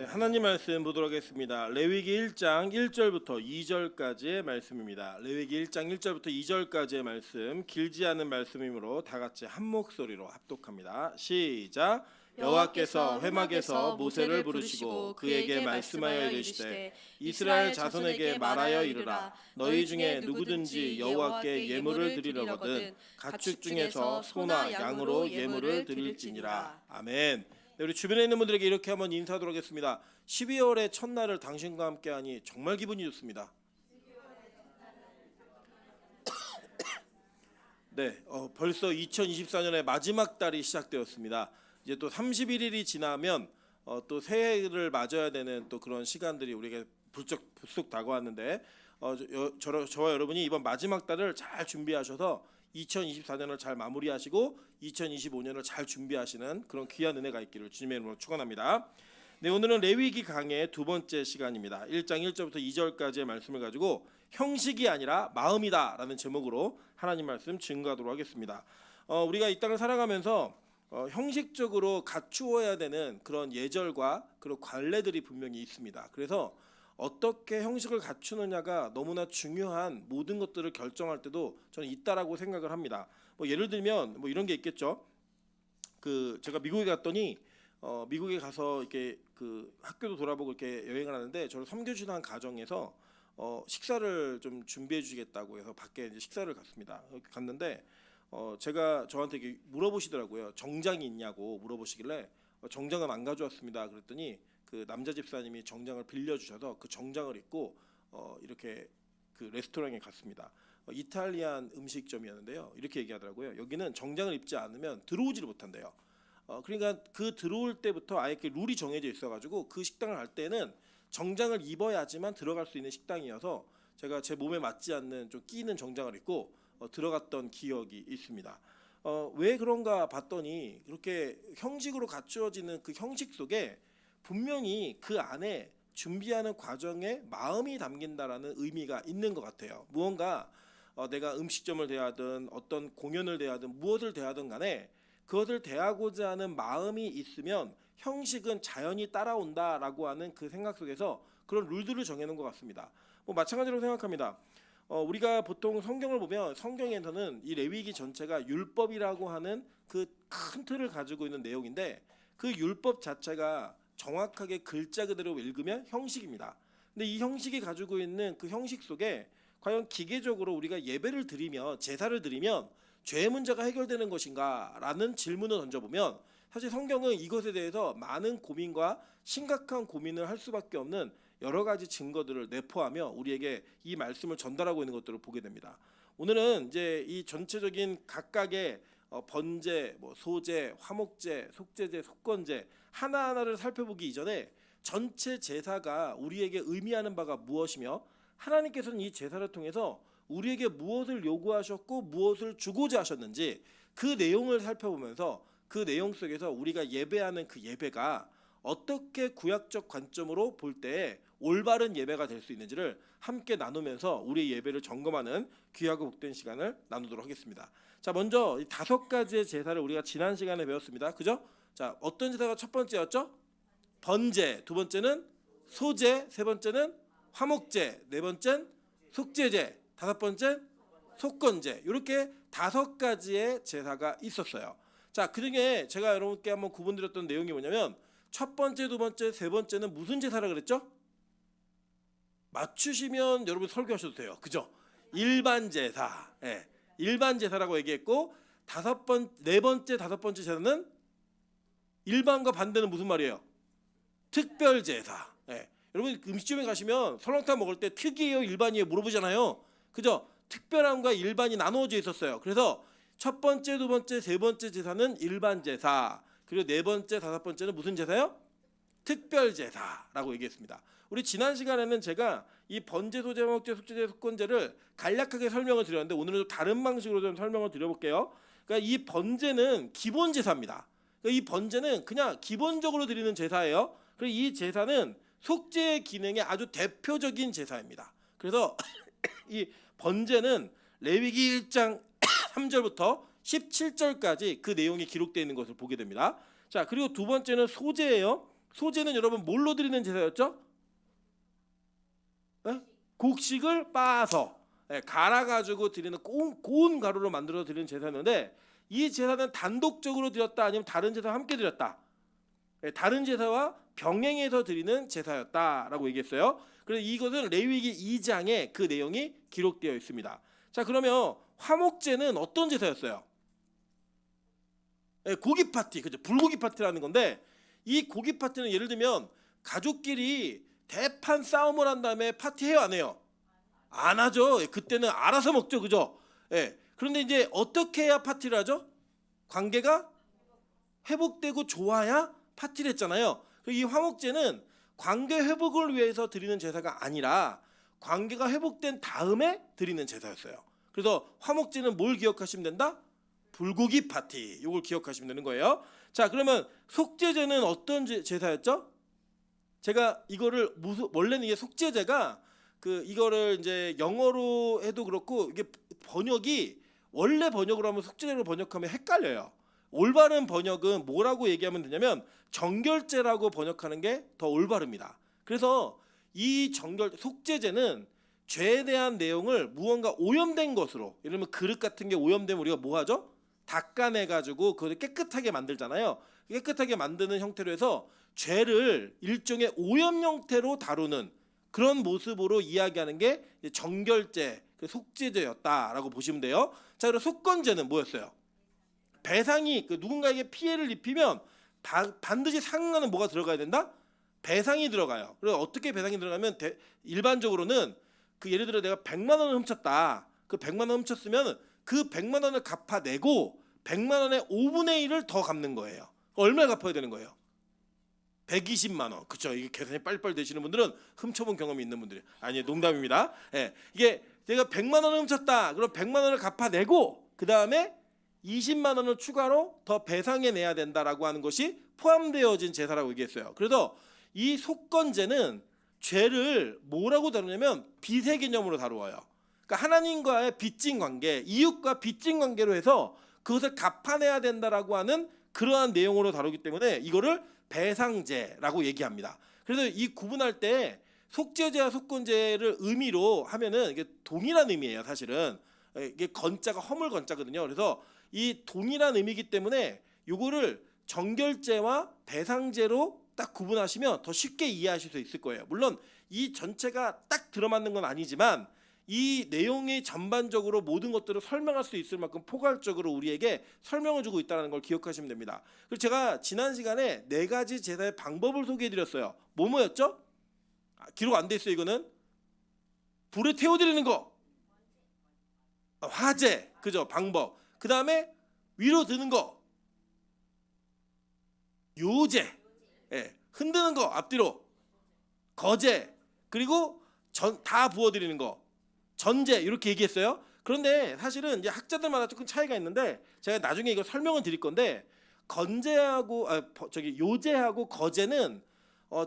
하나님 말씀 보도록 하겠습니다. 레위기 1장 1절부터 2절까지의 말씀입니다. 레위기 1장 1절부터 2절까지의 말씀, 길지 않은 말씀이므로 다 같이 한 목소리로 합독합니다. 시작. 여호와께서 회막에서 모세를 부르시고 그에게 말씀하여 이르시되 이스라엘 자손에게 말하여 이르라. 너희 중에 누구든지 여호와께 예물을 드리려거든 가축 중에서 소나 양으로 예물을 드릴지니라. 아멘. 네, 우리 주변에 있는 분들에게 이렇게 한번 인사하도록 하겠습니다. 12월의 첫날을 당신과 함께하니 정말 기분이 좋습니다. 네, 벌써 2024년의 마지막 달이 시작되었습니다. 이제 또 31일이 지나면 또 새해를 맞아야 되는 또 그런 시간들이 우리에게 불쑥 다가왔는데 저와 여러분이 이번 마지막 달을 잘 준비하셔서 2024년을 잘 마무리하시고 2025년을 잘 준비하시는 그런 귀한 은혜가 있기를 주님의 이름으로 축원합니다. 네, 오늘은 레위기 강의 두 번째 시간입니다. 1장 1절부터 2절까지의 말씀을 가지고 형식이 아니라 마음이다라는 제목으로 하나님 말씀 증거하도록 하겠습니다. 우리가 이 땅을 살아가면서 형식적으로 갖추어야 되는 그런 예절과 그런 관례들이 분명히 있습니다. 그래서 어떻게 형식을 갖추느냐가 너무나 중요한 모든 것들을 결정할 때도 저는 있다라고 생각을 합니다. 예를 들면 이런 게 있겠죠. 제가 미국에 갔더니 미국에 가서 이렇게 학교도 돌아보고 이렇게 여행을 하는데 저를 섬겨주는 가정에서 식사를 좀 준비해 주시겠다고 해서 밖에 이제 식사를 갔는데 제가 저한테 이렇게 물어보시더라고요. 정장이 있냐고 물어보시길래 정장은 안 가져왔습니다. 그랬더니 그 남자 집사님이 정장을 빌려주셔서 그 정장을 입고 이렇게 그 레스토랑에 갔습니다. 이탈리안 음식점이었는데요. 이렇게 얘기하더라고요. 여기는 정장을 입지 않으면 들어오지를 못한대요. 그러니까 그 들어올 때부터 아예 이렇게 룰이 정해져 있어가지고 그 식당을 갈 때는 정장을 입어야지만 들어갈 수 있는 식당이어서 제가 제 몸에 맞지 않는 좀 끼는 정장을 입고 들어갔던 기억이 있습니다. 왜 그런가 봤더니 그렇게 형식으로 갖추어지는 그 형식 속에 분명히 그 안에 준비하는 과정에 마음이 담긴다라는 의미가 있는 것 같아요. 무언가 내가 음식점을 대하든 어떤 공연을 대하든 무엇을 대하든 간에 그것을 대하고자 하는 마음이 있으면 형식은 자연히 따라온다라고 하는 그 생각 속에서 그런 룰들을 정해놓은 것 같습니다. 마찬가지로 생각합니다. 우리가 보통 성경을 보면 성경에서는 이 레위기 전체가 율법이라고 하는 그 큰 틀을 가지고 있는 내용인데 그 율법 자체가 정확하게 글자 그대로 읽으면 형식입니다. 근데 이 형식이 가지고 있는 그 형식 속에 과연 기계적으로 우리가 예배를 드리며 제사를 드리면 죄의 문제가 해결되는 것인가라는 질문을 던져보면 사실 성경은 이것에 대해서 많은 고민과 심각한 고민을 할 수밖에 없는 여러 가지 증거들을 내포하며 우리에게 이 말씀을 전달하고 있는 것들을 보게 됩니다. 오늘은 이제 이 전체적인 각각의 번제, 소제, 화목제, 속제제, 속건제 하나하나를 살펴보기 이전에 전체 제사가 우리에게 의미하는 바가 무엇이며 하나님께서는 이 제사를 통해서 우리에게 무엇을 요구하셨고 무엇을 주고자 하셨는지 그 내용을 살펴보면서 그 내용 속에서 우리가 예배하는 그 예배가 어떻게 구약적 관점으로 볼 때 올바른 예배가 될 수 있는지를 함께 나누면서 우리의 예배를 점검하는 귀하고 복된 시간을 나누도록 하겠습니다. 자, 먼저 이 5가지의 제사를 우리가 지난 시간에 배웠습니다. 그죠? 자, 어떤 제사가 첫 번째였죠? 번제, 두 번째는 소제, 세 번째는 화목제, 네 번째는 속제제, 다섯 번째 속건제. 이렇게 5가지의 제사가 있었어요. 자, 그중에 제가 여러분께 한번 구분드렸던 내용이 뭐냐면 첫 번째, 두 번째, 세 번째는 무슨 제사라 그랬죠? 맞추시면 여러분 설교하셔도 돼요. 그죠? 일반 제사. 예. 일반 제사라고 얘기했고 네 번째, 다섯 번째 제사는 일반과 반대는 무슨 말이에요? 특별 제사. 예. 여러분 음식점에 가시면 설렁탕 먹을 때 특이해요, 일반이에요 물어보잖아요. 그죠? 특별함과 일반이 나누어져 있었어요. 그래서 첫 번째, 두 번째, 세 번째 제사는 일반 제사. 그리고 네 번째, 다섯 번째는 무슨 제사요? 특별 제사라고 얘기했습니다. 우리 지난 시간에는 제가 이 번제, 소제, 화목제, 속제제, 속건제를 간략하게 설명을 드렸는데 오늘은 좀 다른 방식으로 좀 설명을 드려볼게요. 그러니까 이 번제는 기본 제사입니다. 그러니까 이 번제는 그냥 기본적으로 드리는 제사예요. 그리고 이 제사는 속죄의 기능의 아주 대표적인 제사입니다. 그래서 이 번제는 레위기 1장 3절부터 17절까지 그 내용이 기록되어 있는 것을 보게 됩니다. 자, 그리고 두 번째는 소제예요. 소제는 여러분 뭘로 드리는 제사였죠? 예? 곡식을 빻아서 갈아가지고 드리는 고운 가루로 만들어 드리는 제사였는데, 이 제사는 단독적으로 드렸다 아니면 다른 제사와 함께 드렸다, 다른 제사와 병행해서 드리는 제사였다라고 얘기했어요. 그래서 이것은 레위기 2장에 그 내용이 기록되어 있습니다. 자, 그러면 화목제는 어떤 제사였어요? 고기 파티, 그죠? 불고기 파티라는 건데, 이 고기 파티는 예를 들면 가족끼리 대판 싸움을 한 다음에 파티해요, 안 해요? 안 하죠. 그때는 알아서 먹죠, 그죠? 그런데 이제 어떻게 해야 파티를 하죠? 관계가 회복되고 좋아야 파티를 했잖아요. 이 화목제는 관계 회복을 위해서 드리는 제사가 아니라 관계가 회복된 다음에 드리는 제사였어요. 그래서 화목제는 뭘 기억하시면 된다? 불고기 파티, 이걸 기억하시면 되는 거예요. 자, 그러면 속죄제는 어떤 제사였죠? 제가 이거를 원래는 이게 속죄제가 이거를 이제 영어로 해도 그렇고, 이게 번역이 원래 번역으로 하면 속죄제로 번역하면 헷갈려요. 올바른 번역은 뭐라고 얘기하면 되냐면 정결제라고 번역하는 게 더 올바릅니다. 그래서 이 속죄제는 죄에 대한 내용을 무언가 오염된 것으로, 예를 들면 그릇 같은 게 오염되면 우리가 뭐 하죠? 닦아내가지고 그걸 깨끗하게 만들잖아요. 깨끗하게 만드는 형태로 해서 죄를 일종의 오염 형태로 다루는 그런 모습으로 이야기하는 게 정결제, 속죄제였다라고 보시면 돼요. 자, 그리고 속건제는 뭐였어요? 배상이 누군가에게 피해를 입히면 반드시 상응하는 뭐가 들어가야 된다? 배상이 들어가요. 그래서 어떻게 배상이 들어가면 일반적으로는 예를 들어 내가 100만 원을 훔쳤다. 그 100만 원 훔쳤으면 그 100만 원을 갚아내고 100만 원의 5분의 1을 더 갚는 거예요. 얼마 갚아야 되는 거예요? 120만 원. 그렇죠. 이게 계산이 빨리빨리 되시는 분들은 훔쳐본 경험이 있는 분들이 아니, 농담입니다. 이게 내가 100만 원을 훔쳤다. 그럼 100만 원을 갚아내고 그 다음에 20만 원을 추가로 더 배상해 내야 된다라고 하는 것이 포함되어진 제사라고 얘기했어요. 그래서 이 속건제는 죄를 뭐라고 다루냐면 빚의 개념으로 다루어요. 그러니까 하나님과의 빚진 관계, 이웃과 빚진 관계로 해서 그것을 갚아내야 된다라고 하는 그러한 내용으로 다루기 때문에 이거를 배상제라고 얘기합니다. 그래서 이 구분할 때 속죄제와 속건제를 의미로 하면은 이게 동일한 의미예요. 사실은 이게 건자가 허물 건자거든요. 그래서 이 동일한 의미이기 때문에 이거를 정결제와 배상제로 딱 구분하시면 더 쉽게 이해하실 수 있을 거예요. 물론 이 전체가 딱 들어맞는 건 아니지만 이 내용이 전반적으로 모든 것들을 설명할 수 있을 만큼 포괄적으로 우리에게 설명을 주고 있다는 걸 기억하시면 됩니다. 그리고 제가 지난 시간에 4가지 제사의 방법을 소개해드렸어요. 뭐였죠? 기록 안 돼 있어요. 이거는 불에 태워드리는 거, 화제, 그죠? 방법. 그 다음에 위로 드는 거, 요제, 흔드는 거 앞뒤로, 거제, 그리고 다 부어드리는 거, 전제, 이렇게 얘기했어요. 그런데 사실은 이제 학자들마다 조금 차이가 있는데 제가 나중에 이거 설명을 드릴 건데, 요제하고 거제는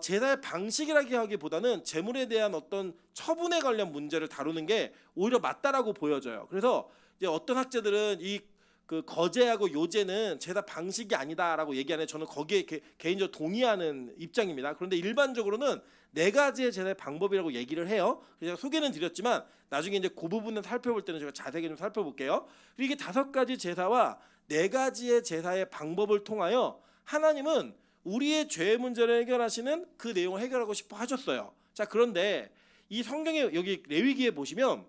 제사의 방식이라기 하기보다는 재물에 대한 어떤 처분에 관련 문제를 다루는 게 오히려 맞다라고 보여져요. 그래서 이제 어떤 학자들은 거제하고 요제는 제사 방식이 아니다라고 얘기하는, 저는 거기에 개인적으로 동의하는 입장입니다. 그런데 일반적으로는 4가지의 제사의 방법이라고 얘기를 해요. 그래서 소개는 드렸지만 나중에 이제 그 부분을 살펴볼 때는 제가 자세하게 좀 살펴볼게요. 그리고 이게 5가지 제사와 4가지의 제사의 방법을 통하여 하나님은 우리의 죄 문제를 해결하시는 그 내용을 해결하고 싶어 하셨어요. 자, 그런데 이 성경에 여기 레위기에 보시면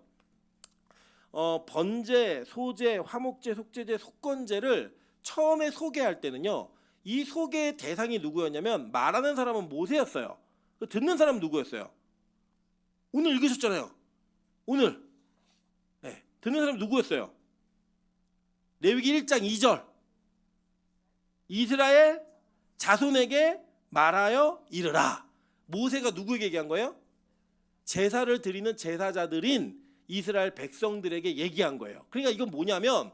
번제, 소제, 화목제, 속죄제, 속건제를 처음에 소개할 때는요, 이 소개의 대상이 누구였냐면 말하는 사람은 모세였어요. 듣는 사람은 누구였어요? 오늘 읽으셨잖아요. 오늘 듣는 사람은 누구였어요? 레위기 1장 2절 이스라엘 자손에게 말하여 이르라. 모세가 누구에게 얘기한 거예요? 제사를 드리는 제사자들인 이스라엘 백성들에게 얘기한 거예요. 그러니까 이건 뭐냐면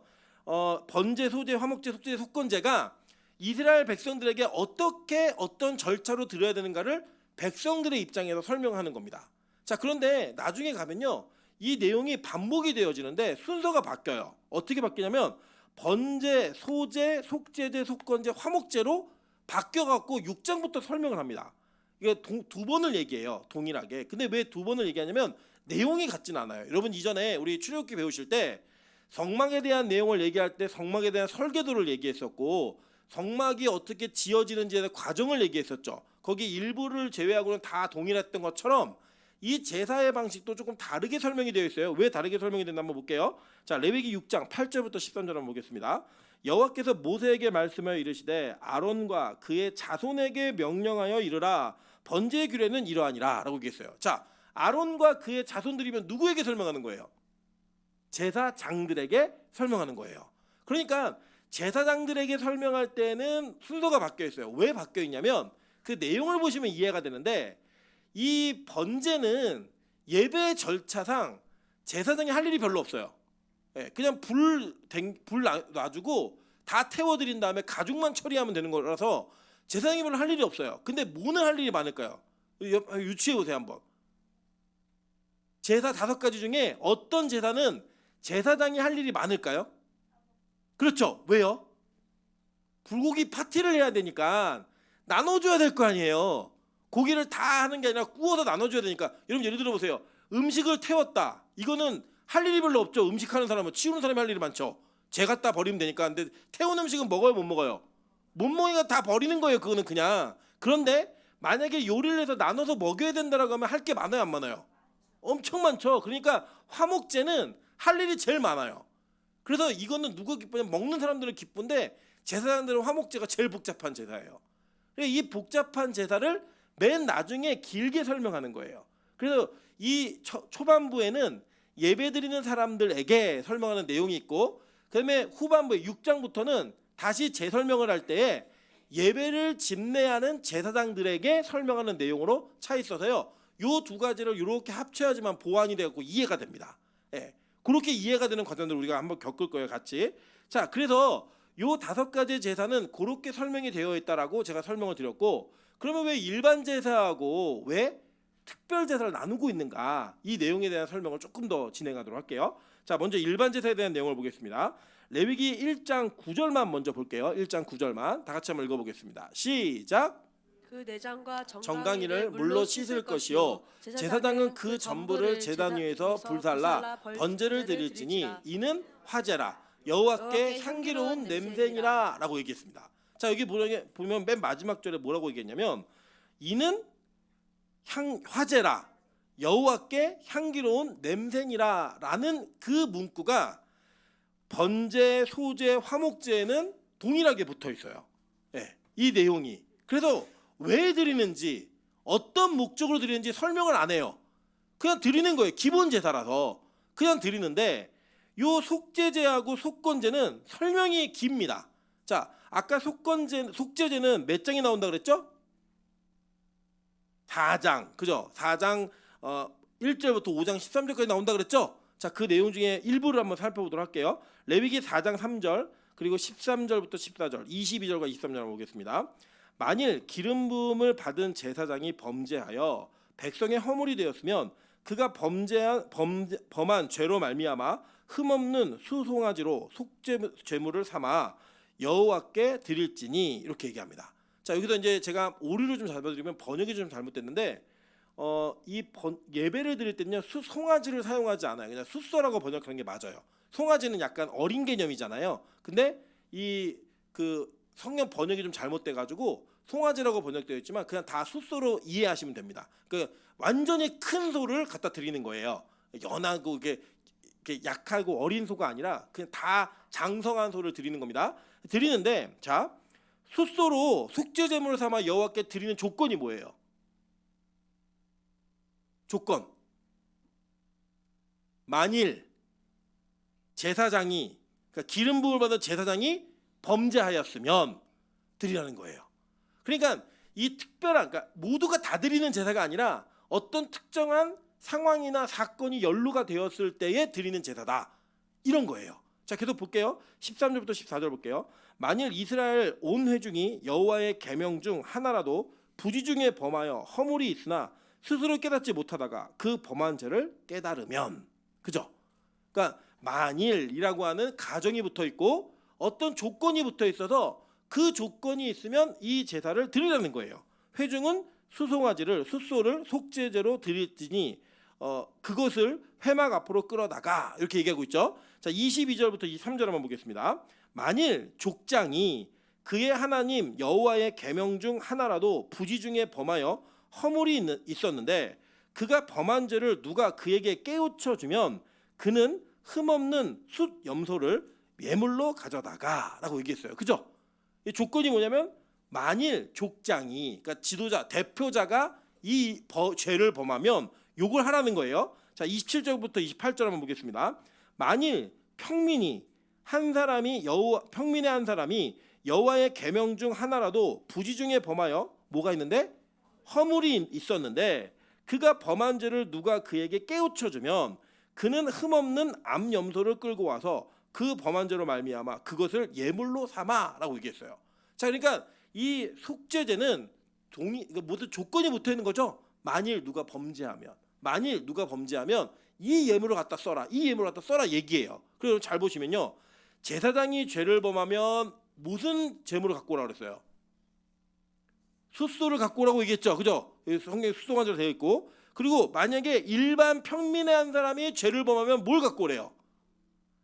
번제, 소제, 화목제, 속죄, 속건제가 이스라엘 백성들에게 어떻게 어떤 절차로 드려야 되는가를 백성들의 입장에서 설명하는 겁니다. 자, 그런데 나중에 가면요, 이 내용이 반복이 되어지는데 순서가 바뀌어요. 어떻게 바뀌냐면 번제, 소제, 속죄제, 속건제, 화목제로 바뀌어갖고 6장부터 설명을 합니다. 이게 두 번을 얘기해요. 동일하게. 근데 왜 두 번을 얘기하냐면 내용이 같진 않아요. 여러분 이전에 우리 출애굽기 배우실 때 성막에 대한 내용을 얘기할 때 성막에 대한 설계도를 얘기했었고 성막이 어떻게 지어지는지에 대한 과정을 얘기했었죠. 거기 일부를 제외하고는 다 동일했던 것처럼 이 제사의 방식도 조금 다르게 설명이 되어 있어요. 왜 다르게 설명이 됐나 한번 볼게요. 자, 레위기 6장 8절부터 13절 한번 보겠습니다. 여호와께서 모세에게 말씀하여 이르시되 아론과 그의 자손에게 명령하여 이르라 번제의 규례는 이러하니라 라고 얘기했어요. 자, 아론과 그의 자손들이면 누구에게 설명하는 거예요? 제사장들에게 설명하는 거예요. 그러니까 제사장들에게 설명할 때는 순서가 바뀌어 있어요. 왜 바뀌어 있냐면 그 내용을 보시면 이해가 되는데 이 번제는 예배 절차상 제사장이 할 일이 별로 없어요. 그냥 불 놔주고 다 태워드린 다음에 가죽만 처리하면 되는 거라서 제사장이 별로 할 일이 없어요. 근데 뭐는 할 일이 많을까요? 유추해 보세요 한번. 제사 5가지 중에 어떤 제사는 제사장이 할 일이 많을까요? 그렇죠. 왜요? 불고기 파티를 해야 되니까 나눠줘야 될 거 아니에요. 고기를 다 하는 게 아니라 구워서 나눠줘야 되니까. 여러분 예를 들어 보세요. 음식을 태웠다. 이거는 할 일이 별로 없죠. 음식하는 사람은 치우는 사람이 할 일이 많죠. 재 갖다 버리면 되니까. 근데 태운 음식은 먹어요, 못 먹어요? 못 먹으니까 다 버리는 거예요. 그거는 그냥. 그런데 만약에 요리를 해서 나눠서 먹여야 된다라고 하면 할 게 많아요, 안 많아요? 엄청 많죠. 그러니까 화목제는 할 일이 제일 많아요. 그래서 이거는 누가 기쁘냐면 먹는 사람들은 기쁜데 제사장들은 화목제가 제일 복잡한 제사예요. 이 복잡한 제사를 맨 나중에 길게 설명하는 거예요. 그래서 이 초반부에는 예배드리는 사람들에게 설명하는 내용이 있고 그다음에 후반부에 6장부터는 다시 재설명을 할 때에 예배를 집례하는 제사장들에게 설명하는 내용으로 차 있어서요. 요 두 가지를 이렇게 합쳐야지만 보완이 되고 이해가 됩니다. 예, 그렇게 이해가 되는 과정들을 우리가 한번 겪을 거예요, 같이. 자, 그래서 요 5가지 제사는 그렇게 설명이 되어 있다라고 제가 설명을 드렸고, 그러면 왜 일반 제사하고 왜 특별 제사를 나누고 있는가? 이 내용에 대한 설명을 조금 더 진행하도록 할게요. 자, 먼저 일반 제사에 대한 내용을 보겠습니다. 레위기 1장 9절만 먼저 볼게요. 1장 9절만 다 같이 한번 읽어보겠습니다. 시작. 그 내장과 정강이를 물로 씻을 것이요 제사장은 그 전부를 제단 위에서 불살라 번제를 드릴지니 이는 화제라 여호와께 향기로운 냄새니라 라고 얘기했습니다. 자, 여기 보면 맨 마지막 절에 뭐라고 얘기했냐면 이는 화제라 여호와께 향기로운 냄새니라 라는 그 문구가 번제, 소제, 화목제에는 동일하게 붙어 있어요. 네, 이 내용이. 그래서 왜 드리는지 어떤 목적으로 드리는지 설명을 안 해요. 그냥 드리는 거예요. 기본 제사라서 그냥 드리는데 요 속제제하고 속건제는 설명이 깁니다. 자, 아까 속제제는 몇 장이 나온다 그랬죠? 4장. 그죠? 4장 1절부터 5장 13절까지 나온다 그랬죠? 자, 그 내용 중에 일부를 한번 살펴보도록 할게요. 레위기 4장 3절 그리고 13절부터 14절 22절과 23절 한번 보겠습니다. 만일 기름 부음을 받은 제사장이 범죄하여 백성의 허물이 되었으면 그가 범한 죄로 말미암아 흠없는 수송아지로 속죄물을 삼아 여호와께 드릴지니 이렇게 얘기합니다. 자, 여기서 이제 제가 오류를 좀 잡아드리면 번역이 좀 잘못됐는데 예배를 드릴 때는요 송아지를 사용하지 않아요. 그냥 숫소라고 번역하는 게 맞아요. 송아지는 약간 어린 개념이잖아요. 근데 그 성경 번역이 좀 잘못돼가지고 송아지라고 번역되어 있지만 그냥 다 숫소로 이해하시면 됩니다. 그 완전히 큰 소를 갖다 드리는 거예요. 연하고 이게 약하고 어린 소가 아니라 그냥 다 장성한 소를 드리는 겁니다. 드리는데 자, 숫소로 속죄제물을 삼아 여호와께 드리는 조건이 뭐예요? 조건. 만일 제사장이 그러니까 기름 부음을 받은 제사장이 범죄하였으면 드리라는 거예요. 그러니까 이 특별한 그러니까 모두가 다 드리는 제사가 아니라 어떤 특정한 상황이나 사건이 연루가 되었을 때에 드리는 제사다. 이런 거예요. 자, 계속 볼게요. 13절부터 14절 볼게요. 만일 이스라엘 온 회중이 여호와의 계명 중 하나라도 부지 중에 범하여 허물이 있으나 스스로 깨닫지 못하다가 그 범한 죄를 깨달으면 그죠? 그러니까 만일이라고 하는 가정이 붙어 있고 어떤 조건이 붙어 있어서 그 조건이 있으면 이 제사를 드리라는 거예요. 회중은 수송아지를 숫소를 속죄제로 드리니 그것을 회막 앞으로 끌어다가 이렇게 얘기하고 있죠. 자, 22절부터 23절 한번 보겠습니다. 만일 족장이 그의 하나님 여호와의 계명 중 하나라도 부지 중에 범하여 허물이 있었는데 그가 범한 죄를 누가 그에게 깨우쳐 주면 그는 흠없는 숫 염소를 예물로 가져다가라고 얘기했어요. 그죠? 이 조건이 뭐냐면 만일 족장이, 그러니까 지도자 대표자가 이 죄를 범하면 요걸 하라는 거예요. 자, 27절부터 28절 한번 보겠습니다. 만일 평민의 한 사람이 여호와의 계명 중 하나라도 부지 중에 범하여 뭐가 있는데 허물이 있었는데 그가 범한 죄를 누가 그에게 깨우쳐 주면 그는 흠없는 암 염소를 끌고 와서 그 범한 죄로 말미암아 그것을 예물로 삼아라고 얘기했어요. 자, 그러니까 이 속죄제는 모두 조건이 붙어 있는 거죠. 만일 누가 범죄하면 이 예물을 갖다 써라, 이 예물을 갖다 써라 얘기해요. 그래서 잘 보시면요, 제사장이 죄를 범하면 무슨 제물을 갖고 오라고 그랬어요? 숫소를 갖고 오라고 얘기했죠. 그죠? 성경에 숫소관절 되어 있고, 그리고 만약에 일반 평민의 한 사람이 죄를 범하면 뭘 갖고 오래요?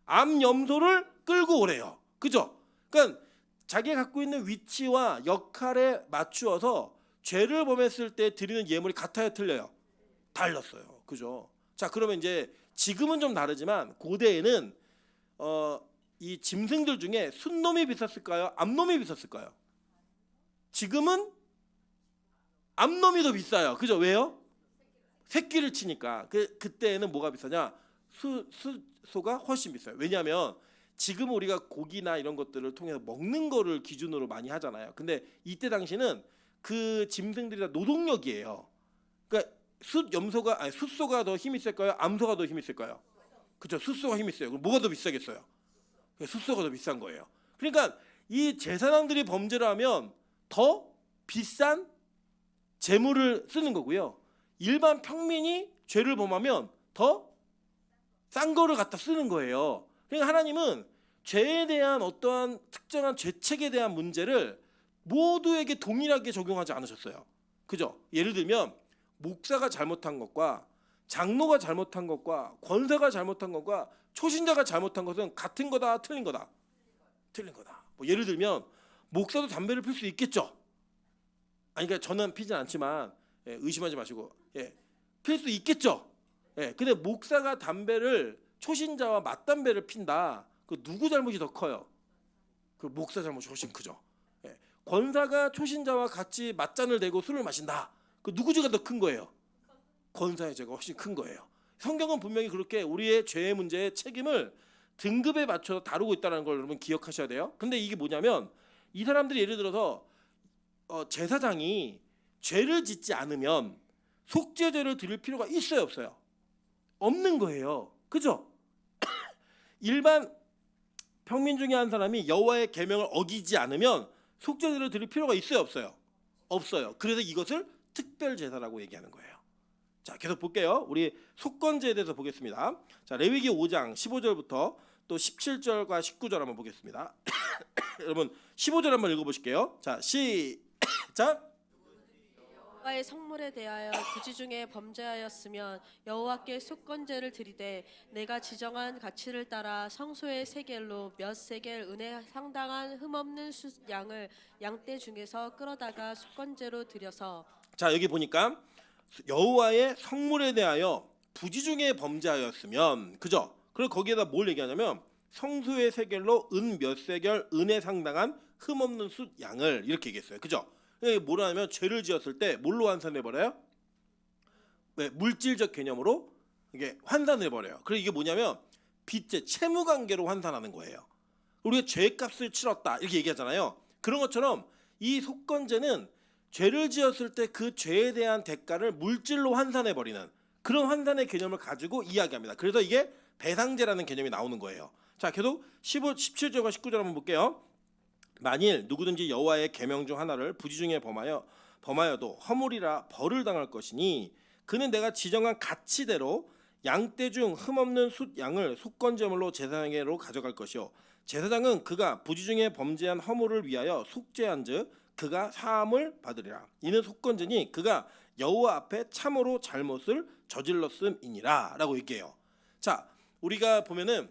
암 염소를 끌고 오래요. 그죠? 그러니까 자기가 갖고 있는 위치와 역할에 맞추어서 죄를 범했을 때 드리는 예물이 같아요, 틀려요? 달랐어요. 그죠? 자, 그러면 이제 지금은 좀 다르지만 고대에는 이 짐승들 중에 순놈이 비쌌을까요? 암놈이 비쌌을까요? 지금은 암놈이 더 비싸요. 그죠? 왜요? 새끼를 치니까. 그때는 뭐가 비싸냐? 소가 훨씬 비싸요. 왜냐하면 지금 우리가 고기나 이런 것들을 통해서 먹는 거를 기준으로 많이 하잖아요. 근데 이때 당시는 그 짐승들이 다 노동력이에요. 그러니까 숫소가 더 힘이 셀까요? 암소가 더 힘이 셀까요? 그죠? 숫소가 힘이 세요. 그럼 뭐가 더 비싸겠어요? 숫소가 더 비싼 거예요. 그러니까 이 제사장들이 범죄를 하면 더 비싼 재물을 쓰는 거고요. 일반 평민이 죄를 범하면 더 싼 거를 갖다 쓰는 거예요. 그러니까 하나님은 죄에 대한 어떠한 특정한 죄책에 대한 문제를 모두에게 동일하게 적용하지 않으셨어요. 그죠? 예를 들면 목사가 잘못한 것과 장로가 잘못한 것과 권사가 잘못한 것과 초신자가 잘못한 것은 같은 거다, 틀린 거다? 틀린 거다. 뭐 예를 들면 목사도 담배를 필 수 있겠죠. 아니, 그러니까 저는 피진 않지만 의심하지 마시고 필 수 있겠죠. 근데 목사가 담배를 초신자와 맞담배를 핀다. 그 누구 잘못이 더 커요? 그 목사 잘못이 훨씬 크죠. 권사가 초신자와 같이 맞잔을 대고 술을 마신다. 그 누구 죄가 더 큰 거예요? 권사의 죄가 훨씬 큰 거예요. 성경은 분명히 그렇게 우리의 죄의 문제의 책임을 등급에 맞춰서 다루고 있다는 걸 여러분 기억하셔야 돼요. 근데 이게 뭐냐면 이 사람들이 예를 들어서 제사장이 죄를 짓지 않으면 속죄제를 드릴 필요가 있어요, 없어요? 없는 거예요. 그죠? 일반 평민 중에 한 사람이 여호와의 계명을 어기지 않으면 속죄제를 드릴 필요가 있어요, 없어요? 없어요. 그래서 이것을 특별 제사라고 얘기하는 거예요. 자, 계속 볼게요. 우리 속건제에 대해서 보겠습니다. 자, 레위기 5장 15절부터 또 17절과 19절 한번 보겠습니다. 여러분 15절 한번 읽어보실게요. 자, 시작. 여호와의 성물에 대하여 부지 중에 범죄하였으면 여호와께 속건제를 드리되 내가 지정한 가치를 따라 성소의 세겔로 몇 세겔 은에 상당한 흠없는 숫 양을 양떼 중에서 끌어다가 속건제로 드려서. 자, 여기 보니까 여호와의 성물에 대하여 부지 중에 범죄하였으면, 그죠? 그리고 거기에다 뭘 얘기하냐면 성소의 세겔로 은 몇 세겔 은에 상당한 흠없는 숫 양을 이렇게 얘기했어요. 그죠? 뭐라 하면 죄를 지었을 때 뭘로 환산해 버려요? 물질적 개념으로 이게 환산해 버려요. 그래서 이게 뭐냐면 빚제 채무 관계로 환산하는 거예요. 우리가 죄값을 치렀다 이렇게 얘기하잖아요. 그런 것처럼 이 속건제는 죄를 지었을 때 그 죄에 대한 대가를 물질로 환산해 버리는 그런 환산의 개념을 가지고 이야기합니다. 그래서 이게 배상제라는 개념이 나오는 거예요. 자, 계속 17절과 19절 한번 볼게요. 만일 누구든지 여호와의 계명 중 하나를 부지 중에 범하여도 허물이라 벌을 당할 것이니 그는 내가 지정한 가치대로 양떼 중 흠없는 숫 양을 속건제물로 제사장에게로 가져갈 것이요 제사장은 그가 부지 중에 범죄한 허물을 위하여 속죄한즉 그가 사함을 받으리라. 이는 속건제니 그가 여호와 앞에 참으로 잘못을 저질렀음이니라라고 얘기해요. 자, 우리가 보면은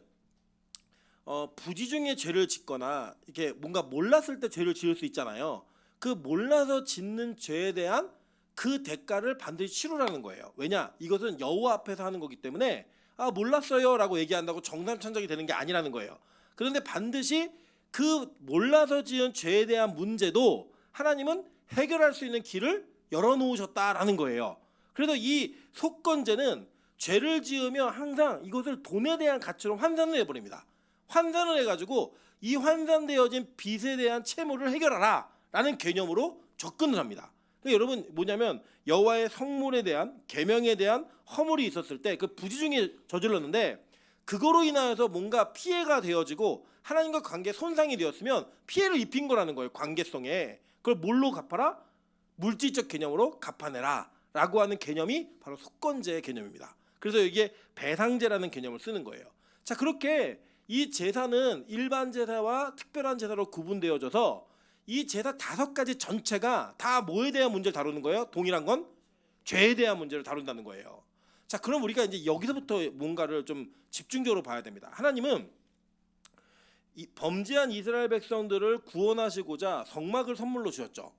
부지 중에 죄를 짓거나 이렇게 뭔가 몰랐을 때 죄를 지을 수 있잖아요. 그 몰라서 짓는 죄에 대한 그 대가를 반드시 치르라는 거예요. 왜냐? 이것은 여호와 앞에서 하는 거기 때문에 몰랐어요라고 얘기한다고 정상천적이 되는 게 아니라는 거예요. 그런데 반드시 그 몰라서 지은 죄에 대한 문제도 하나님은 해결할 수 있는 길을 열어놓으셨다라는 거예요. 그래서 이 속건제는 죄를 지으며 항상 이것을 돈에 대한 가치로 환산을 해버립니다. 환산을 해가지고 이 환산되어진 빚에 대한 채무를 해결하라 라는 개념으로 접근을 합니다. 그러니까 여러분 뭐냐면 여호와의 성물에 대한 계명에 대한 허물이 있었을 때 그 부지 중에 저질렀는데 그거로 인하여서 뭔가 피해가 되어지고 하나님과 관계 손상이 되었으면 피해를 입힌 거라는 거예요. 관계성에. 그걸 뭘로 갚아라? 물질적 개념으로 갚아내라 라고 하는 개념이 바로 속건제의 개념입니다. 그래서 이게 배상제라는 개념을 쓰는 거예요. 자, 그렇게 이 제사는 일반 제사와 특별한 제사로 구분되어져서 이 제사 5가지 전체가 다 뭐에 대한 문제를 다루는 거예요? 동일한 건 죄에 대한 문제를 다룬다는 거예요. 자, 그럼 우리가 이제 여기서부터 뭔가를 좀 집중적으로 봐야 됩니다. 하나님은 이 범죄한 이스라엘 백성들을 구원하시고자 성막을 선물로 주셨죠.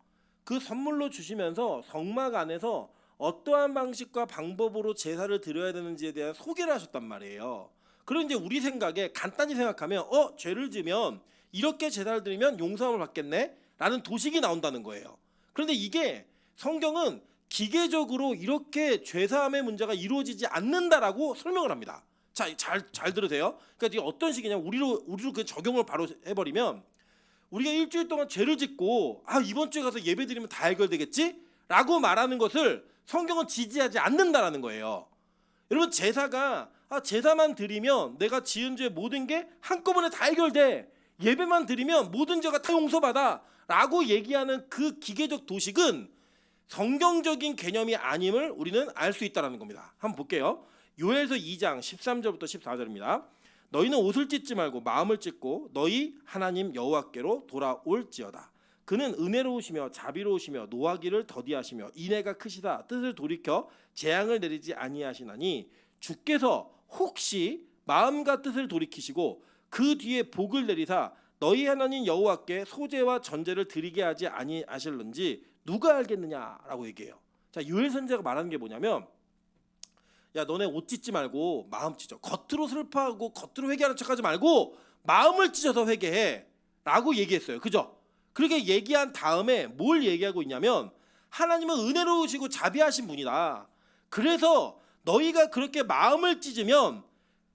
그 선물로 주시면서 성막 안에서 어떠한 방식과 방법으로 제사를 드려야 되는지에 대한 소개를 하셨단 말이에요. 그럼 이제 우리 생각에 간단히 생각하면 죄를 지으면 이렇게 제사를 드리면 용서함을 받겠네 라는 도식이 나온다는 거예요. 그런데 이게 성경은 기계적으로 이렇게 죄사함의 문제가 이루어지지 않는다라고 설명을 합니다. 자, 잘 들으세요. 그러니까 이게 어떤 식이냐면 우리로 그 적용을 바로 해버리면 우리가 일주일 동안 죄를 짓고 이번 주에 가서 예배 드리면 다 해결되겠지? 라고 말하는 것을 성경은 지지하지 않는다라는 거예요. 여러분 제사만 드리면 내가 지은 죄 모든 게 한꺼번에 다 해결돼. 예배만 드리면 모든 죄가 다 용서받아 라고 얘기하는 그 기계적 도식은 성경적인 개념이 아님을 우리는 알 수 있다는 겁니다. 한번 볼게요. 요엘서 2장 13절부터 14절입니다. 너희는 옷을 찢지 말고 마음을 찢고 너희 하나님 여호와께로 돌아올지어다. 그는 은혜로우시며 자비로우시며 노하기를 더디하시며 인애가 크시다. 뜻을 돌이켜 재앙을 내리지 아니하시나니 주께서 혹시 마음과 뜻을 돌이키시고 그 뒤에 복을 내리사 너희 하나님 여호와께 소제와 전제를 드리게 하지 아니하실는지 누가 알겠느냐라고 얘기해요. 자, 요엘 선지자가 말하는 게 뭐냐면 야, 너네 옷 찢지 말고 마음 찢어. 겉으로 슬퍼하고 겉으로 회개하는 척하지 말고 마음을 찢어서 회개해 라고 얘기했어요. 그죠? 그렇게 얘기한 다음에 뭘 얘기하고 있냐면 하나님은 은혜로우시고 자비하신 분이다. 그래서 너희가 그렇게 마음을 찢으면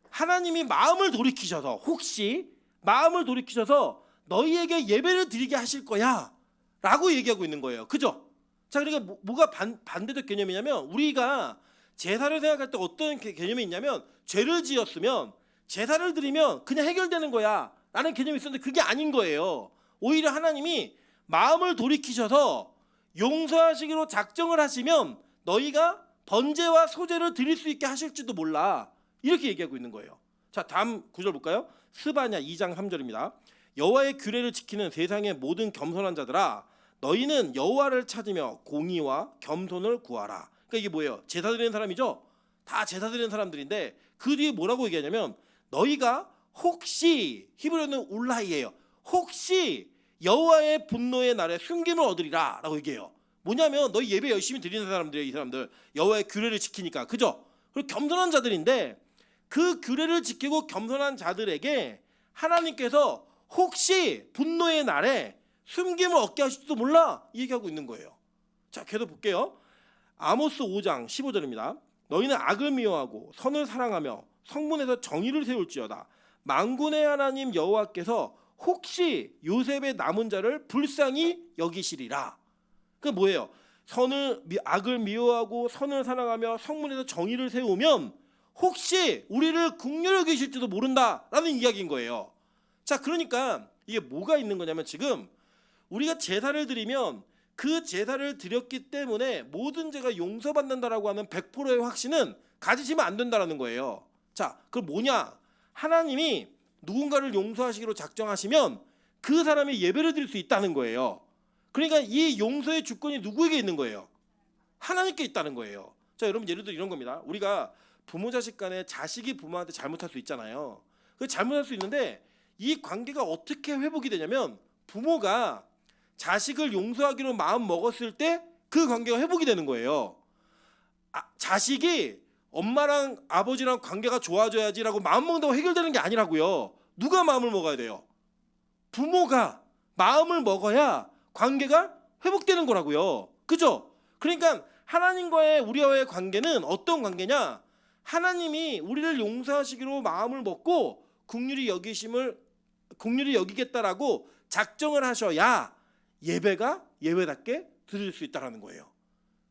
하나님이 마음을 돌이키셔서 혹시 마음을 돌이키셔서 너희에게 예배를 드리게 하실 거야 라고 얘기하고 있는 거예요. 그죠? 자, 그러니까 뭐가 반대적 개념이냐면 우리가 제사를 생각할 때 어떤 개념이 있냐면 죄를 지었으면 제사를 드리면 그냥 해결되는 거야 라는 개념이 있었는데 그게 아닌 거예요. 오히려 하나님이 마음을 돌이키셔서 용서하시기로 작정을 하시면 너희가 번제와 소제를 드릴 수 있게 하실지도 몰라 이렇게 얘기하고 있는 거예요. 자, 다음 구절 볼까요? 스바냐 2장 3절입니다. 여호와의 규례를 지키는 세상의 모든 겸손한 자들아 너희는 여호와를 찾으며 공의와 겸손을 구하라. 그러니까 이게 뭐예요? 제사 드리는 사람이죠. 다 제사 드리는 사람들인데 그 뒤에 뭐라고 얘기하냐면 너희가 혹시 히브리어는 울라이예요. 혹시 여호와의 분노의 날에 숨김을 얻으리라 라고 얘기해요. 뭐냐면 너희 예배 열심히 드리는 사람들이에요. 이 사람들 여호와의 규례를 지키니까. 그죠? 그리고 겸손한 자들인데 그 규례를 지키고 겸손한 자들에게 하나님께서 혹시 분노의 날에 숨김을 얻게 하실지도 몰라 얘기하고 있는 거예요. 자, 계속 볼게요. 아모스 5장 15절입니다. 너희는 악을 미워하고 선을 사랑하며 성문에서 정의를 세울지어다. 만군의 하나님 여호와께서 혹시 요셉의 남은 자를 불쌍히 여기시리라. 그 뭐예요? 악을 미워하고 선을 사랑하며 성문에서 정의를 세우면 혹시 우리를 긍휼히 여기실지도 모른다라는 이야기인 거예요. 자, 그러니까 이게 뭐가 있는 거냐면 지금 우리가 제사를 드리면 그 제사를 드렸기 때문에 모든 죄가 용서받는다라고 하는 100%의 확신은 가지시면 안 된다라는 거예요. 자, 그럼 뭐냐? 하나님이 누군가를 용서하시기로 작정하시면 그 사람이 예배를 드릴 수 있다는 거예요. 그러니까 이 용서의 주권이 누구에게 있는 거예요? 하나님께 있다는 거예요. 자, 여러분 예를 들어 이런 겁니다. 우리가 부모 자식 간에 자식이 부모한테 잘못할 수 있잖아요. 그 잘못할 수 있는데 이 관계가 어떻게 회복이 되냐면 부모가 자식을 용서하기로 마음 먹었을 때 그 관계가 회복이 되는 거예요. 자식이 엄마랑 아버지랑 관계가 좋아져야지라고 마음 먹는다고 해결되는 게 아니라고요. 누가 마음을 먹어야 돼요? 부모가 마음을 먹어야 관계가 회복되는 거라고요. 그죠? 그러니까 하나님과의 우리와의 관계는 어떤 관계냐? 하나님이 우리를 용서하시기로 마음을 먹고 긍휼히 여기겠다라고 작정을 하셔야 예배가 예배답게 드릴 수 있다라는 거예요.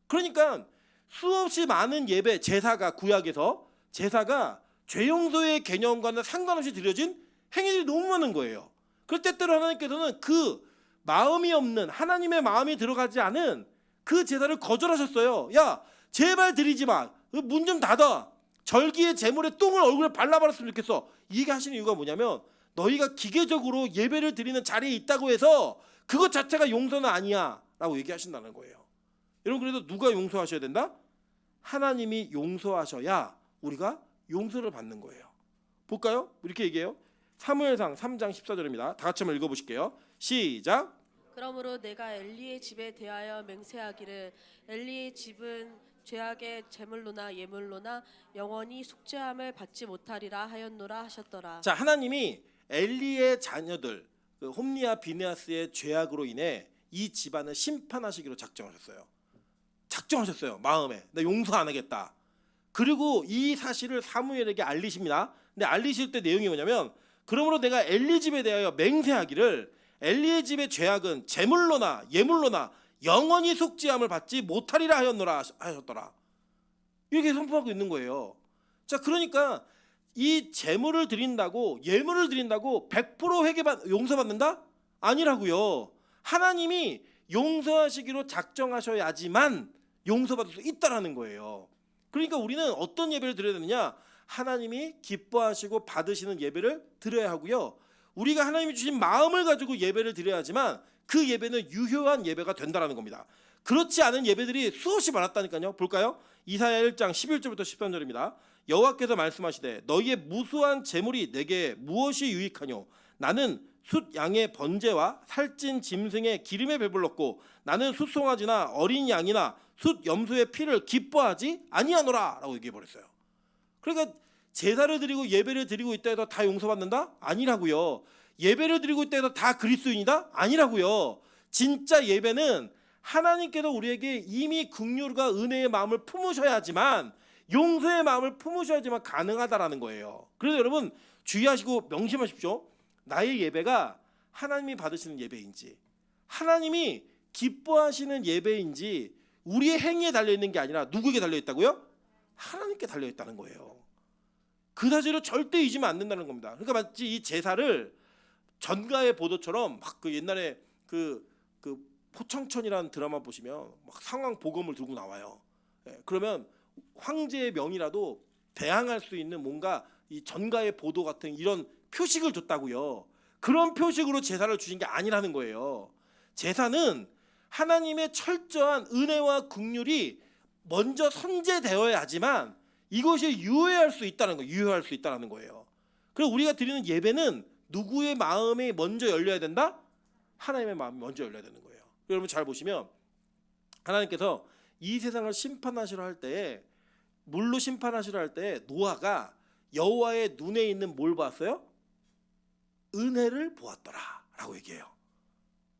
그러니까 수없이 많은 예배, 제사가 구약에서 제사가 죄 용서의 개념과는 상관없이 드려진 행위들이 너무 많은 거예요. 그럴 때때로 하나님께서는 그 마음이 없는 하나님의 마음이 들어가지 않은 그 제사를 거절하셨어요. 야, 제발 드리지 마. 문 좀 닫아. 절기의 제물에 똥을 얼굴에 발라버렸으면 좋겠어. 이게 하시는 이유가 뭐냐면 너희가 기계적으로 예배를 드리는 자리에 있다고 해서 그것 자체가 용서는 아니야 라고 얘기하신다는 거예요. 여러분, 그래도 누가 용서하셔야 된다? 하나님이 용서하셔야 우리가 용서를 받는 거예요. 볼까요? 이렇게 얘기해요. 사무엘상 3장 14절입니다. 다 같이 한번 읽어보실게요. 시작. 그러므로 내가 엘리의 집에 대하여 맹세하기를 엘리의 집은 죄악의 제물로나 예물로나 영원히 속죄함을 받지 못하리라 하였노라 하셨더라. 자, 하나님이 엘리의 자녀들 홈리와 비느하스의 죄악으로 인해 이 집안을 심판하시기로 작정하셨어요. 마음에. 나 용서 안 하겠다. 그리고 이 사실을 사무엘에게 알리십니다. 근데 알리실 때 내용이 뭐냐면 그러므로 내가 엘리 집에 대하여 맹세하기를 엘리의 집의 죄악은 제물로나 예물로나 영원히 속죄함을 받지 못하리라 하셨더라. 이렇게 선포하고 있는 거예요. 자, 그러니까 이 제물을 드린다고 예물을 드린다고 100% 용서받는다? 아니라고요. 하나님이 용서하시기로 작정하셔야지만 용서받을 수 있다라는 거예요. 그러니까 우리는 어떤 예배를 드려야 되느냐? 하나님이 기뻐하시고 받으시는 예배를 드려야 하고요. 우리가 하나님이 주신 마음을 가지고 예배를 드려야지만 그 예배는 유효한 예배가 된다라는 겁니다. 그렇지 않은 예배들이 수없이 많았다니까요. 볼까요? 이사야 1장 11절부터 13절입니다. 여호와께서 말씀하시되 너희의 무수한 재물이 내게 무엇이 유익하뇨? 나는 숫 양의 번제와 살찐 짐승의 기름에 배불렀고 나는 숫송아지나 어린 양이나 숫 염소의 피를 기뻐하지 아니하노라 라고 얘기해 버렸어요. 그러니까 제사를 드리고 예배를 드리고 있다 해서 다 용서받는다? 아니라고요. 예배를 드리고 있다 해서 다 그리스도인이다? 아니라고요. 진짜 예배는 하나님께서 우리에게 이미 긍휼과 은혜의 마음을 품으셔야지만 용서의 마음을 품으셔야지만 가능하다라는 거예요. 그래서 여러분 주의하시고 명심하십시오. 나의 예배가 하나님이 받으시는 예배인지 하나님이 기뻐하시는 예배인지 우리의 행위에 달려있는 게 아니라 누구에게 달려있다고요? 하나님께 달려있다는 거예요. 그 사실을 절대 잊으면 안 된다는 겁니다. 그러니까 마치 이 제사를 전가의 보도처럼 막 그 옛날에 그 포청천이라는 드라마 보시면 막 상황 보검을 들고 나와요. 그러면 황제의 명이라도 대항할 수 있는 뭔가 이 전가의 보도 같은 이런 표식을 줬다고요. 그런 표식으로 제사를 주신 게 아니라는 거예요. 제사는 하나님의 철저한 은혜와 긍휼이 먼저 선제되어야지만 이것이 유효할 수 있다는 거예요. 그리고 우리가 드리는 예배는 누구의 마음이 먼저 열려야 된다? 하나님의 마음이 먼저 열려야 되는 거예요. 여러분 잘 보시면 하나님께서 이 세상을 심판하시려 할 때에 물로 심판하시려 할 때에 노아가 여호와의 눈에 있는 뭘 봤어요? 은혜를 보았더라라고 얘기해요.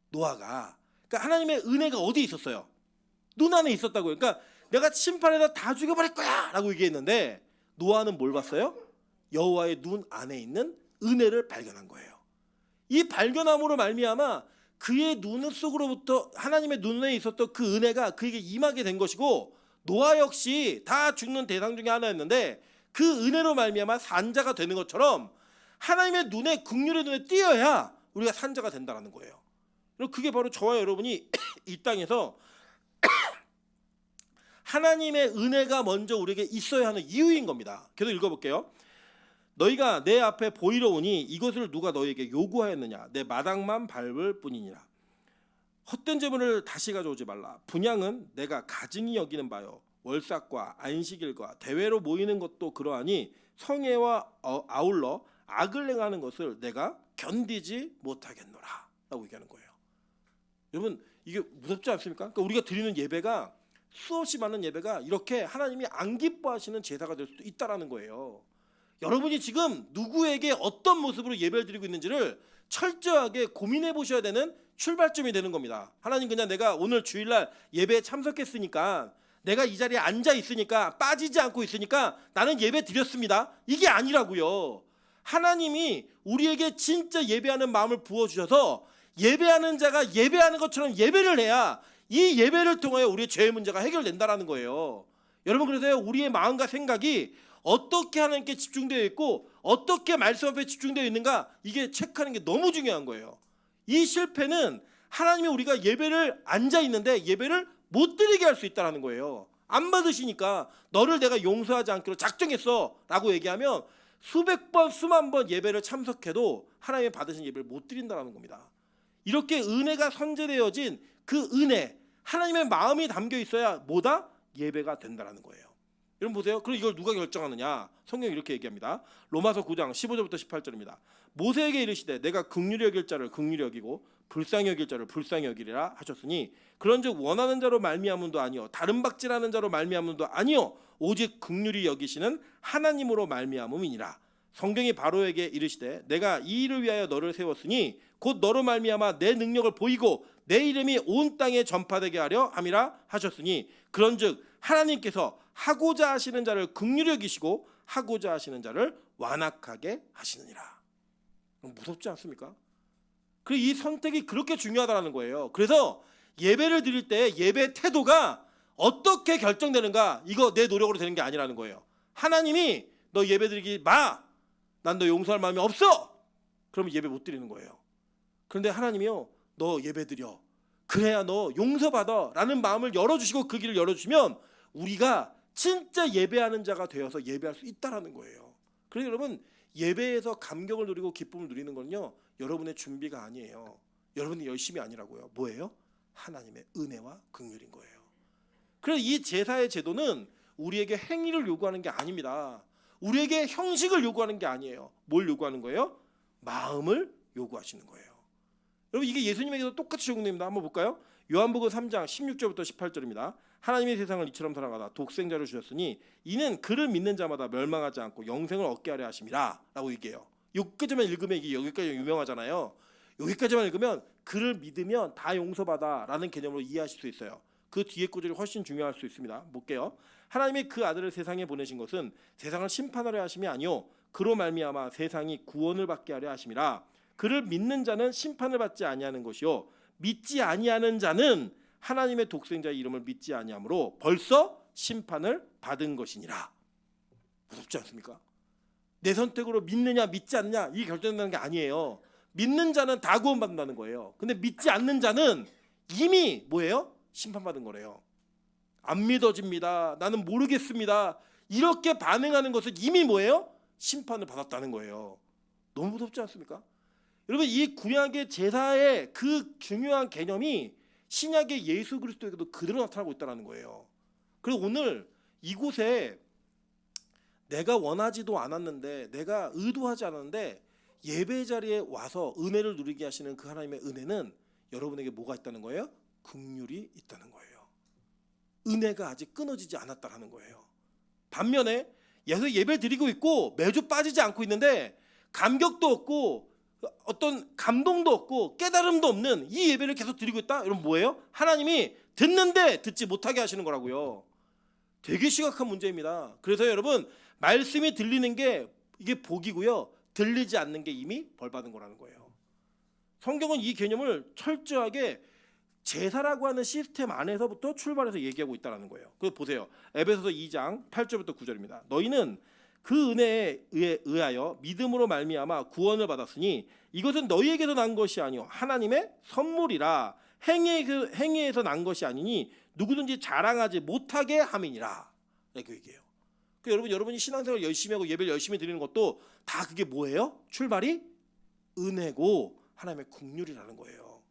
노아가 그러니까 하나님의 은혜가 어디에 있었어요? 눈 안에 있었다고요. 그러니까 내가 심판해서 다 죽여버릴 거야라고 얘기했는데 노아는 뭘 봤어요? 여호와의 눈 안에 있는 은혜를 발견한 거예요. 이 발견함으로 말미암아 그의 눈 속으로부터 하나님의 눈에 있었던 그 은혜가 그에게 임하게 된 것이고 노아 역시 다 죽는 대상 중에 하나였는데 그 은혜로 말미암아 산자가 되는 것처럼 하나님의 눈에 긍휼의 눈에 띄어야 우리가 산자가 된다는 거예요. 그리고 그게 바로 저와 여러분이 이 땅에서 하나님의 은혜가 먼저 우리에게 있어야 하는 이유인 겁니다. 계속 읽어볼게요. 너희가 내 앞에 보이러 오니 이것을 누가 너희에게 요구하였느냐? 내 마당만 밟을 뿐이니라. 헛된 재물을 다시 가져오지 말라. 분향은 내가 가증히 여기는 바요. 월삭과 안식일과 대회로 모이는 것도 그러하니 성회와 아울러 악을 행하는 것을 내가 견디지 못하겠노라 라고 얘기하는 거예요. 여러분 이게 무섭지 않습니까? 그러니까 우리가 드리는 예배가 수없이 많은 예배가 이렇게 하나님이 안 기뻐하시는 제사가 될 수도 있다라는 거예요. 여러분이 지금 누구에게 어떤 모습으로 예배를 드리고 있는지를 철저하게 고민해 보셔야 되는 출발점이 되는 겁니다. 하나님 그냥 내가 오늘 주일날 예배에 참석했으니까 내가 이 자리에 앉아 있으니까 빠지지 않고 있으니까 나는 예배 드렸습니다. 이게 아니라고요. 하나님이 우리에게 진짜 예배하는 마음을 부어주셔서 예배하는 자가 예배하는 것처럼 예배를 해야 이 예배를 통하여 우리의 죄의 문제가 해결된다라는 거예요. 여러분 그래서 우리의 마음과 생각이 어떻게 하나님께 집중되어 있고 어떻게 말씀 앞에 집중되어 있는가 이게 체크하는 게 너무 중요한 거예요. 이 실패는 하나님이 우리가 예배를 앉아 있는데 예배를 못 드리게 할 수 있다는 거예요. 안 받으시니까 너를 내가 용서하지 않기로 작정했어 라고 얘기하면 수백 번 수만 번 예배를 참석해도 하나님이 받으신 예배를 못 드린다는 겁니다. 이렇게 은혜가 선제되어진 그 은혜 하나님의 마음이 담겨 있어야 뭐다? 예배가 된다는 거예요. 여러분 보세요. 그럼 이걸 누가 결정하느냐? 성경이 이렇게 얘기합니다. 로마서 9장 15절부터 18절입니다. 모세에게 이르시되 내가 긍휼히 여길 자를 긍휼히 여기고 불쌍히 여길 자를 불쌍히 여기리라 하셨으니 그런즉 원하는 자로 말미암음도 아니요 다른 박질하는 자로 말미암음도 아니요 오직 긍휼히 여기시는 하나님으로 말미암음이니라. 성경이 바로에게 이르시되 내가 이 일을 위하여 너를 세웠으니 곧 너로 말미암아 내 능력을 보이고 내 이름이 온 땅에 전파되게 하려 함이라 하셨으니 그런즉 하나님께서 하고자 하시는 자를 긍휼히 여기시고 하고자 하시는 자를 완악하게 하시느니라. 무섭지 않습니까? 그리고 이 선택이 그렇게 중요하다는 거예요. 그래서 예배를 드릴 때 예배 태도가 어떻게 결정되는가 이거 내 노력으로 되는 게 아니라는 거예요. 하나님이 너 예배 드리기 마. 난 너 용서할 마음이 없어. 그러면 예배 못 드리는 거예요. 그런데 하나님이요 너 예배 드려. 그래야 너 용서받아 라는 마음을 열어주시고 그 길을 열어주시면 우리가 진짜 예배하는 자가 되어서 예배할 수 있다라는 거예요. 그래서 여러분 예배에서 감격을 누리고 기쁨을 누리는 건요 여러분의 준비가 아니에요. 여러분이 열심이 아니라고요. 뭐예요? 하나님의 은혜와 긍휼인 거예요. 그래서 이 제사의 제도는 우리에게 행위를 요구하는 게 아닙니다. 우리에게 형식을 요구하는 게 아니에요. 뭘 요구하는 거예요? 마음을 요구하시는 거예요. 여러분 이게 예수님에게도 똑같이 적용됩니다. 한번 볼까요? 요한복음 3장 16절부터 18절입니다. 하나님의 세상을 이처럼 사랑하다 독생자를 주셨으니 이는 그를 믿는 자마다 멸망하지 않고 영생을 얻게 하려 하심이라 라고 얘기해요. 여기까지만 읽으면 이게 여기까지 유명하잖아요. 여기까지만 읽으면 그를 믿으면 다 용서받아 라는 개념으로 이해하실 수 있어요. 그 뒤에 구절이 훨씬 중요할 수 있습니다. 볼게요. 하나님이 그 아들을 세상에 보내신 것은 세상을 심판하려 하심이 아니요 그로 말미암아 세상이 구원을 받게 하려 하심이라. 그를 믿는 자는 심판을 받지 아니하는 것이요 믿지 아니하는 자는 하나님의 독생자의 이름을 믿지 아니하므로 벌써 심판을 받은 것이니라. 무섭지 않습니까? 내 선택으로 믿느냐 믿지 않느냐 이게 결정되는 게 아니에요. 믿는 자는 다 구원받는다는 거예요. 근데 믿지 않는 자는 이미 뭐예요? 심판받은 거래요. 안 믿어집니다. 나는 모르겠습니다. 이렇게 반응하는 것은 이미 뭐예요? 심판을 받았다는 거예요. 너무 무섭지 않습니까? 여러분 이 구약의 제사의 그 중요한 개념이 신약의 예수 그리스도에게도 그대로 나타나고 있다는 거예요. 그리고 오늘 이곳에 내가 원하지도 않았는데 내가 의도하지 않았는데 예배 자리에 와서 은혜를 누리게 하시는 그 하나님의 은혜는 여러분에게 뭐가 있다는 거예요? 긍휼이 있다는 거예요. 은혜가 아직 끊어지지 않았다는 거예요. 반면에 예배를 드리고 있고 매주 빠지지 않고 있는데 감격도 없고 어떤 감동도 없고 깨달음도 없는 이 예배를 계속 드리고 있다? 여러분 뭐예요? 하나님이 듣는데 듣지 못하게 하시는 거라고요. 되게 심각한 문제입니다. 그래서 여러분 말씀이 들리는 게 이게 복이고요. 들리지 않는 게 이미 벌받은 거라는 거예요. 성경은 이 개념을 철저하게 제사라고 하는 시스템 안에서부터 출발해서 얘기하고 있다는 거예요. 그래서 보세요. 에베소서 2장 8절부터 9절입니다. 너희는 그 은혜에 의하여 믿음으로 말미암아 구원을 받았으니 이것은 너희에게서 난 것이 아니요 하나님의 선물이라. 행위에서 난 것이 아니니 누구든지 자랑하지 못하게 함이니라. 이렇게 얘기해요. 여러분이 신앙생활 열심히 하고 예배를 열심히 드리는 것도 다 그게 뭐예요? 출발이 은혜고 하나님의 긍휼이라는 거예요.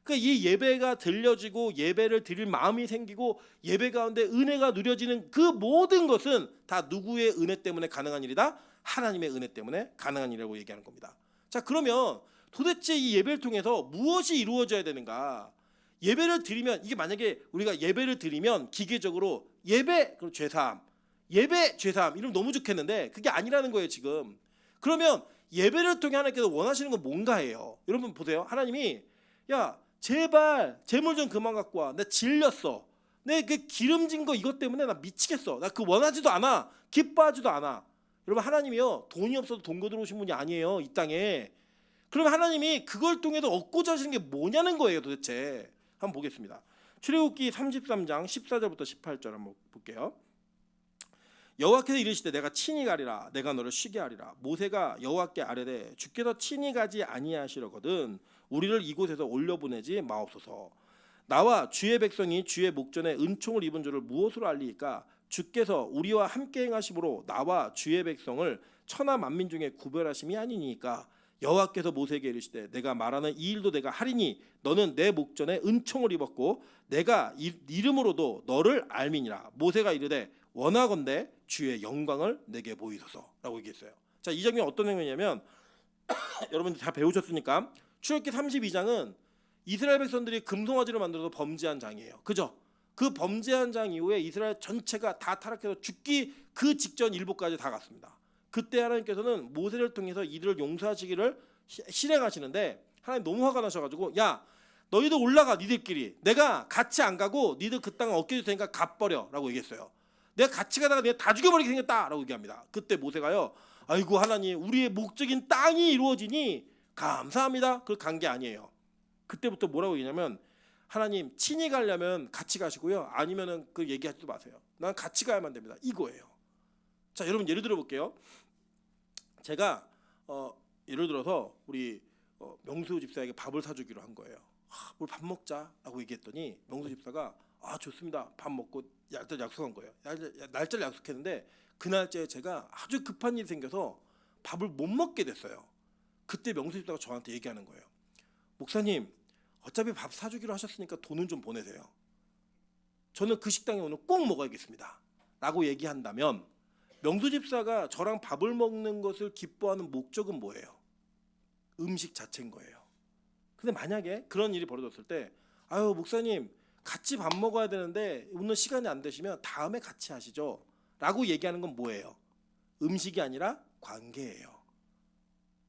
그러니까 이 예배가 들려지고 예배를 드릴 마음이 생기고 예배 가운데 은혜가 누려지는 그 모든 것은 다 누구의 은혜 때문에 가능한 일이다? 하나님의 은혜 때문에 가능한 일이라고 얘기하는 겁니다. 자, 그러면 도대체 이 예배를 통해서 무엇이 이루어져야 되는가? 예배를 드리면, 이게 만약에 우리가 예배를 드리면 기계적으로 예배 그리고 죄사함, 예배 죄사함 이러면 너무 좋겠는데 그게 아니라는 거예요 지금. 그러면 예배를 통해 하나님께서 원하시는 건 뭔가예요. 여러분 보세요. 하나님이 야 제발 재물 좀 그만 갖고 와. 나 질렸어. 내 그 기름진 거 이것 때문에 나 미치겠어. 나 그 원하지도 않아. 기뻐하지도 않아. 여러분 하나님이요 돈이 없어도 돈 거들어오신 분이 아니에요 이 땅에. 그럼 하나님이 그걸 통해서 얻고자 하시는 게 뭐냐는 거예요 도대체. 한번 보겠습니다. 출애굽기 33장 14절부터 18절 한번 볼게요. 여호와께서 이르시되 내가 친히 가리라. 내가 너를 쉬게 하리라. 모세가 여호와께 아뢰되 주께서 친히 가지 아니하시려거든 우리를 이곳에서 올려보내지 마옵소서. 나와 주의 백성이 주의 목전에 은총을 입은 줄을 무엇으로 알리이까? 주께서 우리와 함께 행하심으로 나와 주의 백성을 천하 만민 중에 구별하심이 아니니까. 여호와께서 모세에게 이르시되 내가 말하는 이 일도 내가 하리니 너는 내 목전에 은총을 입었고 내가 이름으로도 너를 알미니라. 모세가 이르되 원하건대 주의 영광을 내게 보이소서라고 얘기했어요. 자, 이 장면이 어떤 장면이냐면 여러분들 다 배우셨으니까 출애굽기 32장은 이스라엘 백성들이 금송아지를 만들어서 범죄한 장이에요. 그죠? 그 범죄한 장 이후에 이스라엘 전체가 다 타락해서 죽기 그 직전 일부까지 다 갔습니다. 그때 하나님께서는 모세를 통해서 이들을 용서하시기를 실행하시는데 하나님 너무 화가 나셔가지고 야 너희들 올라가 니들끼리 내가 같이 안 가고 니들 그 땅을 얻게 줄 테니까 가버려 라고 얘기했어요. 내가 같이 가다가 내가 다 죽여버리게 생겼다 라고 얘기합니다. 그때 모세가요 아이고 하나님 우리의 목적인 땅이 이루어지니 감사합니다. 그걸 간 게 아니에요. 그때부터 뭐라고 얘기냐면 하나님 친히 가려면 같이 가시고요 아니면은 그 얘기하지도 마세요. 난 같이 가야만 됩니다. 이거예요. 자, 여러분 예를 들어 볼게요. 제가 예를 들어서 우리 명수 집사에게 밥을 사주기로 한 거예요. 우리 밥 먹자라고 얘기했더니 명수 집사가 좋습니다. 밥 먹고 날짜를 약속한 거예요. 날짜를 약속했는데 그 날짜에 제가 아주 급한 일이 생겨서 밥을 못 먹게 됐어요. 그때 명수 집사가 저한테 얘기하는 거예요. 목사님 어차피 밥 사주기로 하셨으니까 돈은 좀 보내세요. 저는 그 식당에 오늘 꼭 먹어야겠습니다 라고 얘기한다면 명수 집사가 저랑 밥을 먹는 것을 기뻐하는 목적은 뭐예요? 음식 자체인 거예요. 근데 만약에 그런 일이 벌어졌을 때 아유 목사님 같이 밥 먹어야 되는데 오늘 시간이 안 되시면 다음에 같이 하시죠 라고 얘기하는 건 뭐예요? 음식이 아니라 관계예요.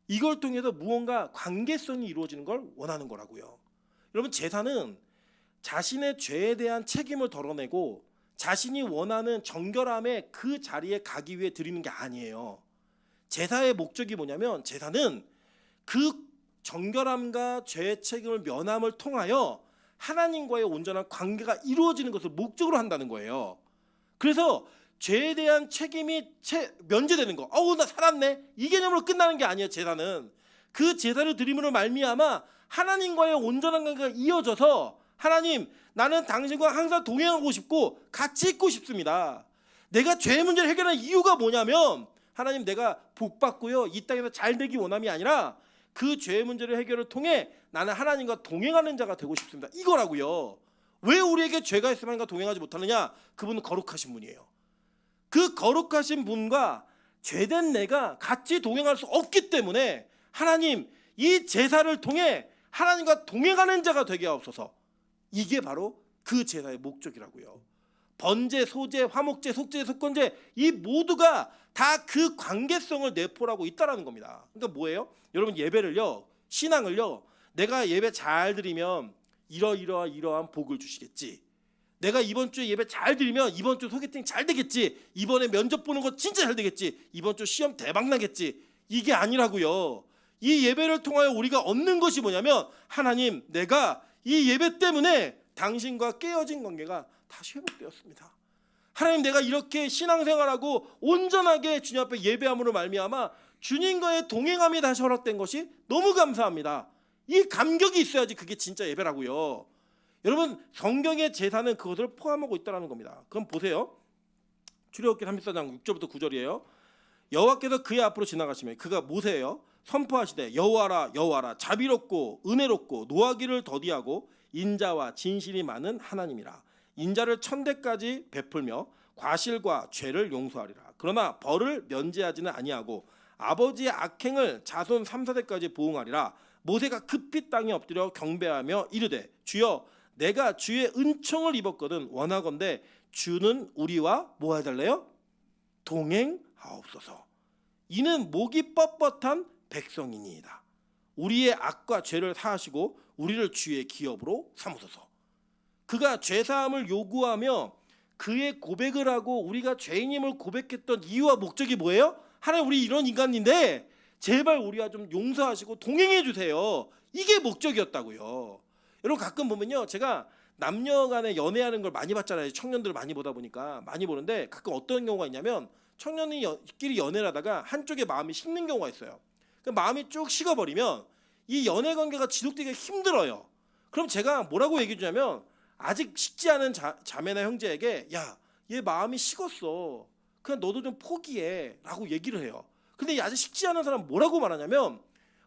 이걸 통해서 무언가 관계성이 이루어지는 걸 원하는 거라고요. 여러분 제사는 자신의 죄에 대한 책임을 덜어내고 자신이 원하는 정결함의 그 자리에 가기 위해 드리는 게 아니에요. 제사의 목적이 뭐냐면 제사는 그 정결함과 죄의 책임을 면함을 통하여 하나님과의 온전한 관계가 이루어지는 것을 목적으로 한다는 거예요. 그래서 죄에 대한 책임이 면제되는 거. 나 살았네. 이 개념으로 끝나는 게 아니에요. 제사는 그 제사를 드림으로 말미암아 하나님과의 온전한 관계가 이어져서 하나님 나는 당신과 항상 동행하고 싶고 같이 있고 싶습니다. 내가 죄의 문제를 해결하는 이유가 뭐냐면 하나님 내가 복 받고요 이 땅에서 잘 되기 원함이 아니라 그 죄의 문제를 해결을 통해 나는 하나님과 동행하는 자가 되고 싶습니다. 이거라고요. 왜 우리에게 죄가 있으면 하나님과 동행하지 못하느냐? 그분은 거룩하신 분이에요. 그 거룩하신 분과 죄된 내가 같이 동행할 수 없기 때문에 하나님 이 제사를 통해 하나님과 동행하는 자가 되게 하옵소서. 이게 바로 그 제사의 목적이라고요. 번제, 소제, 화목제, 속죄, 속건제 이 모두가 다 그 관계성을 내포하고 있다라는 겁니다. 그러니까 뭐예요? 여러분 예배를요, 신앙을요, 내가 예배 잘 드리면 이러한 복을 주시겠지. 내가 이번 주에 예배 잘 드리면 이번 주 소개팅 잘 되겠지. 이번에 면접 보는 거 진짜 잘 되겠지. 이번 주 시험 대박 나겠지. 이게 아니라고요. 이 예배를 통하여 우리가 얻는 것이 뭐냐면 하나님 내가 이 예배 때문에 당신과 깨어진 관계가 다시 회복되었습니다. 하나님 내가 이렇게 신앙생활하고 온전하게 주님 앞에 예배함으로 말미암아 주님과의 동행함이 다시 허락된 것이 너무 감사합니다. 이 감격이 있어야지 그게 진짜 예배라고요. 여러분 성경의 제사는 그것을 포함하고 있다는 겁니다. 그럼 보세요. 출애굽기 34장 6절부터 9절이에요. 여호와께서 그의 앞으로 지나가시며 그가 모세예요. 선포하시되 여호와라 여호와라 자비롭고 은혜롭고 노하기를 더디하고 인자와 진실이 많은 하나님이라. 인자를 천대까지 베풀며 과실과 죄를 용서하리라. 그러나 벌을 면제하지는 아니하고 아버지의 악행을 자손 3, 4대까지 보응하리라. 모세가 급히 땅에 엎드려 경배하며 이르되 주여 내가 주의 은총을 입었거든 원하건대 주는 우리와 뭐 해달래요? 동행하옵소서. 이는 목이 뻣뻣한 백성이니이다. 우리의 악과 죄를 사하시고 우리를 주의 기업으로 삼으소서. 그가 죄사함을 요구하며 그의 고백을 하고 우리가 죄인임을 고백했던 이유와 목적이 뭐예요? 하나님 우리 이런 인간인데 제발 우리와 좀 용서하시고 동행해 주세요. 이게 목적이었다고요. 여러분 가끔 보면요, 제가 남녀간에 연애하는 걸 많이 봤잖아요. 청년들을 많이 보다 보니까 많이 보는데 가끔 어떤 경우가 있냐면 청년이끼리 연애를 하다가 한쪽에 마음이 식는 경우가 있어요. 그 마음이 쭉 식어버리면 이 연애 관계가 지속되기가 힘들어요. 그럼 제가 뭐라고 얘기해 주냐면 아직 식지 않은 자매나 형제에게 야, 얘 마음이 식었어. 그냥 너도 좀 포기해 라고 얘기를 해요. 근데 이 아직 식지 않은 사람 뭐라고 말하냐면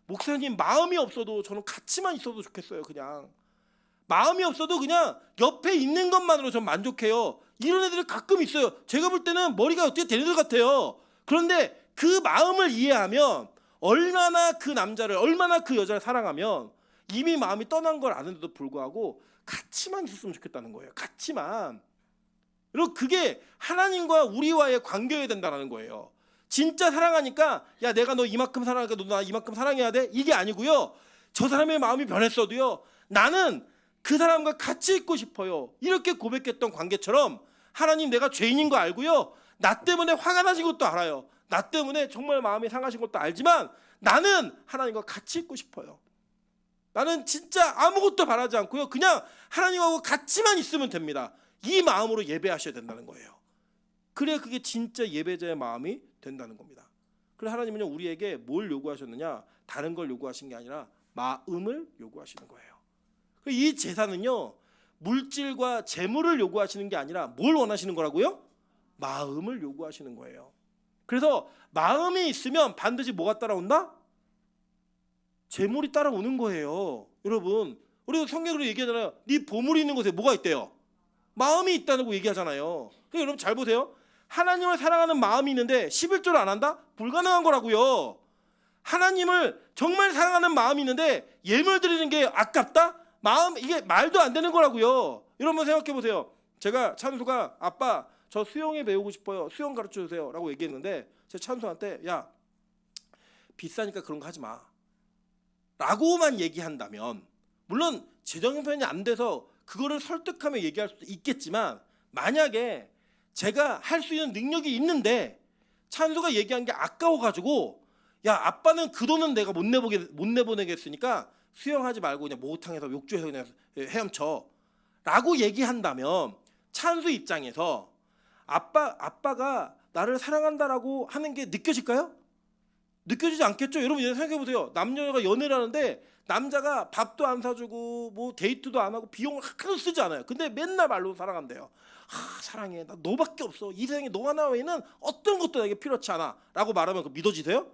목사님 마음이 없어도 저는 같이만 있어도 좋겠어요. 그냥 마음이 없어도 그냥 옆에 있는 것만으로 전 만족해요. 이런 애들이 가끔 있어요. 제가 볼 때는 머리가 어떻게 되는 것 같아요. 그런데 그 마음을 이해하면 얼마나 그 남자를 얼마나 그 여자를 사랑하면 이미 마음이 떠난 걸 아는데도 불구하고 같이만 있었으면 좋겠다는 거예요. 같이만. 그리고 그게 하나님과 우리와의 관계여야 된다는 거예요. 진짜 사랑하니까 야 내가 너 이만큼 사랑하니까 너 나 이만큼 사랑해야 돼? 이게 아니고요. 저 사람의 마음이 변했어도요. 나는 그 사람과 같이 있고 싶어요. 이렇게 고백했던 관계처럼 하나님 내가 죄인인 거 알고요. 나 때문에 화가 나신 것도 알아요. 나 때문에 정말 마음이 상하신 것도 알지만 나는 하나님과 같이 있고 싶어요. 나는 진짜 아무것도 바라지 않고요. 그냥 하나님하고 같이만 있으면 됩니다. 이 마음으로 예배하셔야 된다는 거예요. 그래야 그게 진짜 예배자의 마음이 된다는 겁니다. 그래서 하나님은요 우리에게 뭘 요구하셨느냐? 다른 걸 요구하신 게 아니라 마음을 요구하시는 거예요. 이 제사는요 물질과 재물을 요구하시는 게 아니라 뭘 원하시는 거라고요? 마음을 요구하시는 거예요. 그래서 마음이 있으면 반드시 뭐가 따라온다? 재물이 따라오는 거예요. 여러분 우리 성경으로 얘기하잖아요. 네 보물이 있는 곳에 뭐가 있대요? 마음이 있다고 얘기하잖아요. 그러니까 여러분 잘 보세요. 하나님을 사랑하는 마음이 있는데 11조를 안 한다? 불가능한 거라고요. 하나님을 정말 사랑하는 마음이 있는데 예물 드리는 게 아깝다? 마음 이게 말도 안 되는 거라고요. 여러분 생각해 보세요. 제가 찬수가 아빠 저 수영에 배우고 싶어요. 수영 가르쳐 주세요 라고 얘기했는데 제 찬수한테 야 비싸니까 그런 거 하지 마 라고만 얘기한다면 물론 재정 형편이 안 돼서 그거를 설득하며 얘기할 수도 있겠지만 만약에 제가 할 수 있는 능력이 있는데 찬수가 얘기한 게 아까워가지고 야 아빠는 그 돈은 내가 못 내보내겠으니까 수영하지 말고 그냥 목욕탕에서 욕조에서 그냥 헤엄쳐 라고 얘기한다면 찬수 입장에서 아빠가 나를 사랑한다라고 하는 게 느껴질까요? 느껴지지 않겠죠? 여러분 생각해보세요. 남녀가 연애를 하는데 남자가 밥도 안 사주고 뭐 데이트도 안 하고 비용을 하나도 쓰지 않아요. 근데 맨날 말로 사랑한대요. 사랑해 나 너밖에 없어. 이 세상에 너 하나 외에는 어떤 것도 나에게 필요치 않아 라고 말하면 그거 믿어지세요?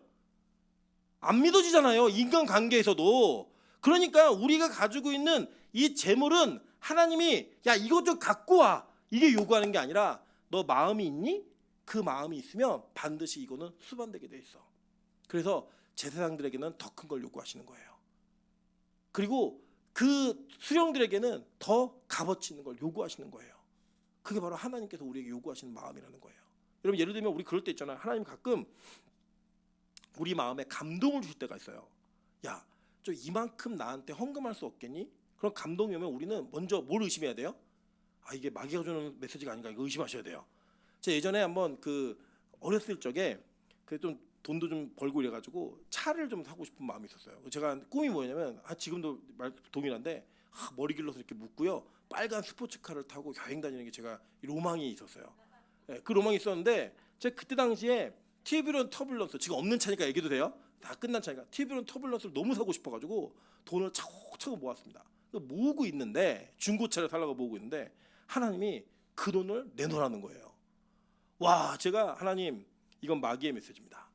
안 믿어지잖아요. 인간관계에서도. 그러니까 우리가 가지고 있는 이 재물은 하나님이 야 이것 좀 갖고 와 이게 요구하는 게 아니라 너 마음이 있니? 그 마음이 있으면 반드시 이거는 수반되게 돼 있어. 그래서 제사장들에게는 더 큰 걸 요구하시는 거예요. 그리고 그 수령들에게는 더 값어치 있는 걸 요구하시는 거예요. 그게 바로 하나님께서 우리에게 요구하시는 마음이라는 거예요. 여러분 예를 들면 우리 그럴 때 있잖아요. 하나님 가끔 우리 마음에 감동을 주실 때가 있어요. 야, 저 이만큼 나한테 헌금할 수 없겠니? 그런 감동이 오면 우리는 먼저 뭘 의심해야 돼요? 아 이게 마귀가 주는 메시지가 아닌가 이거 의심하셔야 돼요. 제가 예전에 한번 그 어렸을 적에 그 좀 돈도 좀 벌고 이래가지고 차를 좀 사고 싶은 마음이 있었어요. 제가 꿈이 뭐냐면 지금도 동일한데 머리 길러서 이렇게 묶고요 빨간 스포츠카를 타고 여행 다니는 게 제가 로망이 있었어요. 네, 그 로망이 있었는데 제가 그때 당시에 티브런 터뷸런스 지금 없는 차니까 얘기도 돼요. 다 끝난 차니까 티브런 터뷸런스를 너무 사고 싶어가지고 돈을 차곡차곡 모았습니다. 모으고 있는데 중고차를 살려고 모으고 있는데 하나님이 그 돈을 내놓으라는 거예요. 와, 제가 하나님 이건 마귀의 메시지입니다.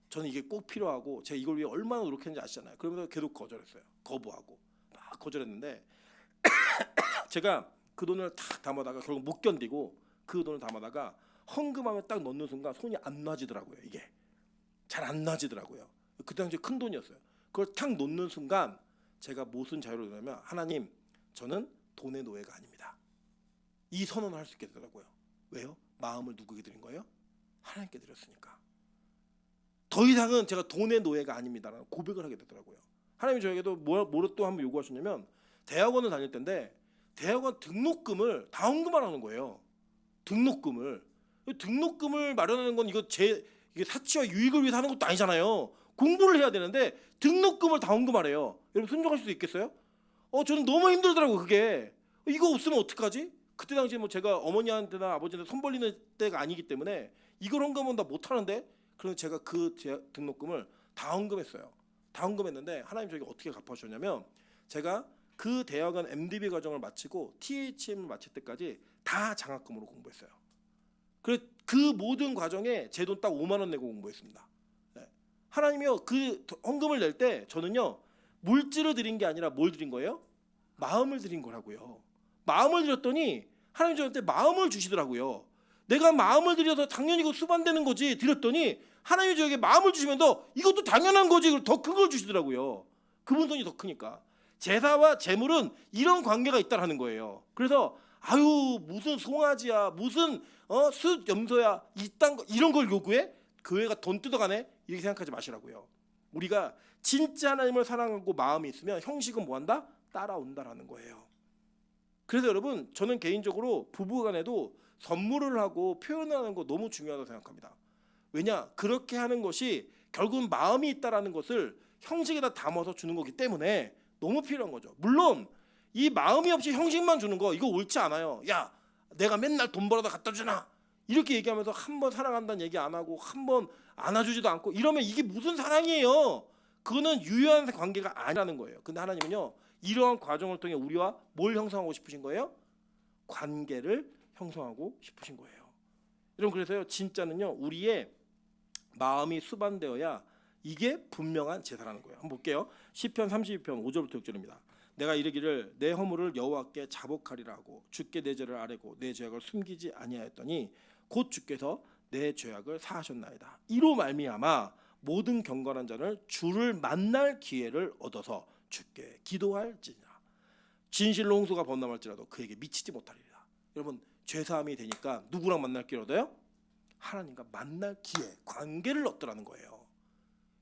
저는 이게 꼭 필요하고 제가 이걸 위해 얼마나 노력했는지 아시잖아요. 그러면서 계속 거절했어요. 거부하고 막 거절했는데 제가 그 돈을 탁 담아다가 결국 못 견디고 그 돈을 담아다가 헌금함에 딱 넣는 순간 손이 안 놔지더라고요. 이게 잘 안 놔지더라고요. 그 당시 큰 돈이었어요. 그걸 탁 놓는 순간 제가 무슨 자유를 얻냐면 하나님, 저는 돈의 노예가 아닙니다. 이 선언을 할 수 있게 되더라고요. 왜요? 마음을 누구에게 드린 거예요? 하나님께 드렸으니까. 더 이상은 제가 돈의 노예가 아닙니다라는 고백을 하게 되더라고요. 하나님이 저에게도 뭐를 또 한번 요구하셨냐면 대학원을 다닐 때인데 대학원 등록금을 다 헌금하라는 거예요. 등록금을 마련하는 건 이게 사치와 유익을 위해서 하는 것도 아니잖아요. 공부를 해야 되는데 등록금을 다 헌금하래요. 여러분 순종할 수 있겠어요? 저는 너무 힘들더라고요. 그게 이거 없으면 어떡하지? 그때 당시에 뭐 제가 어머니한테나 아버지한테 손 벌리는 때가 아니기 때문에 이걸 헌금은 나 못하는데, 그래서 제가 그 등록금을 다 헌금했어요. 다 헌금했는데 하나님 저에게 어떻게 갚아주셨냐면 제가 그 대학원 MDB 과정을 마치고 THM을 마칠 때까지 다 장학금으로 공부했어요. 그 모든 과정에 제 돈 딱 5만 원 내고 공부했습니다. 네. 하나님이요, 그 헌금을 낼 때 저는요 물질을 드린 게 아니라 뭘 드린 거예요? 마음을 드린 거라고요. 마음을 드렸더니 하나님 저한테 마음을 주시더라고요. 내가 마음을 드려서 당연히 이거 수반되는 거지 드렸더니 하나님이 저에게 마음을 주시면서 이것도 당연한 거지 더 큰 걸 주시더라고요. 그분 돈이 더 크니까. 제사와 제물은 이런 관계가 있다라는 거예요. 그래서 아유 무슨 송아지야, 무슨 숫염소야, 이런 걸 요구해? 교회가 돈 뜯어가네? 이렇게 생각하지 마시라고요. 우리가 진짜 하나님을 사랑하고 마음이 있으면 형식은 뭐한다? 따라온다라는 거예요. 그래서 여러분, 저는 개인적으로 부부간에도 선물을 하고 표현을 하는 거 너무 중요하다고 생각합니다. 왜냐? 그렇게 하는 것이 결국은 마음이 있다라는 것을 형식에다 담아서 주는 거기 때문에 너무 필요한 거죠. 물론 이 마음이 없이 형식만 주는 거 이거 옳지 않아요. 야, 내가 맨날 돈 벌어다 갖다 주나? 이렇게 얘기하면서 한 번 사랑한다는 얘기 안 하고 한 번 안아주지도 않고 이러면 이게 무슨 사랑이에요? 그거는 유효한 관계가 아니라는 거예요. 근데 하나님은요, 이러한 과정을 통해 우리와 뭘 형성하고 싶으신 거예요? 관계를 형성하고 싶으신 거예요. 여러분, 그래서요, 진짜는요, 우리의 마음이 수반되어야 이게 분명한 제사라는 거예요. 한번 볼게요. 시편 32편 5절부터 6절입니다. 내가 이르기를 내 허물을 여호와께 자복하리라 하고 주께 내 죄를 아뢰고 내 죄악을 숨기지 아니하였더니 곧 주께서 내 죄악을 사하셨나이다. 이로 말미암아 모든 경건한 자는 주를 만날 기회를 얻어서 주께 기도할지니라. 진실로 홍수가 번남할지라도 그에게 미치지 못하리라. 여러분, 죄사함이 되니까 누구랑 만날 기회를 얻어요? 하나님과 만날 기회, 관계를 얻더라는 거예요.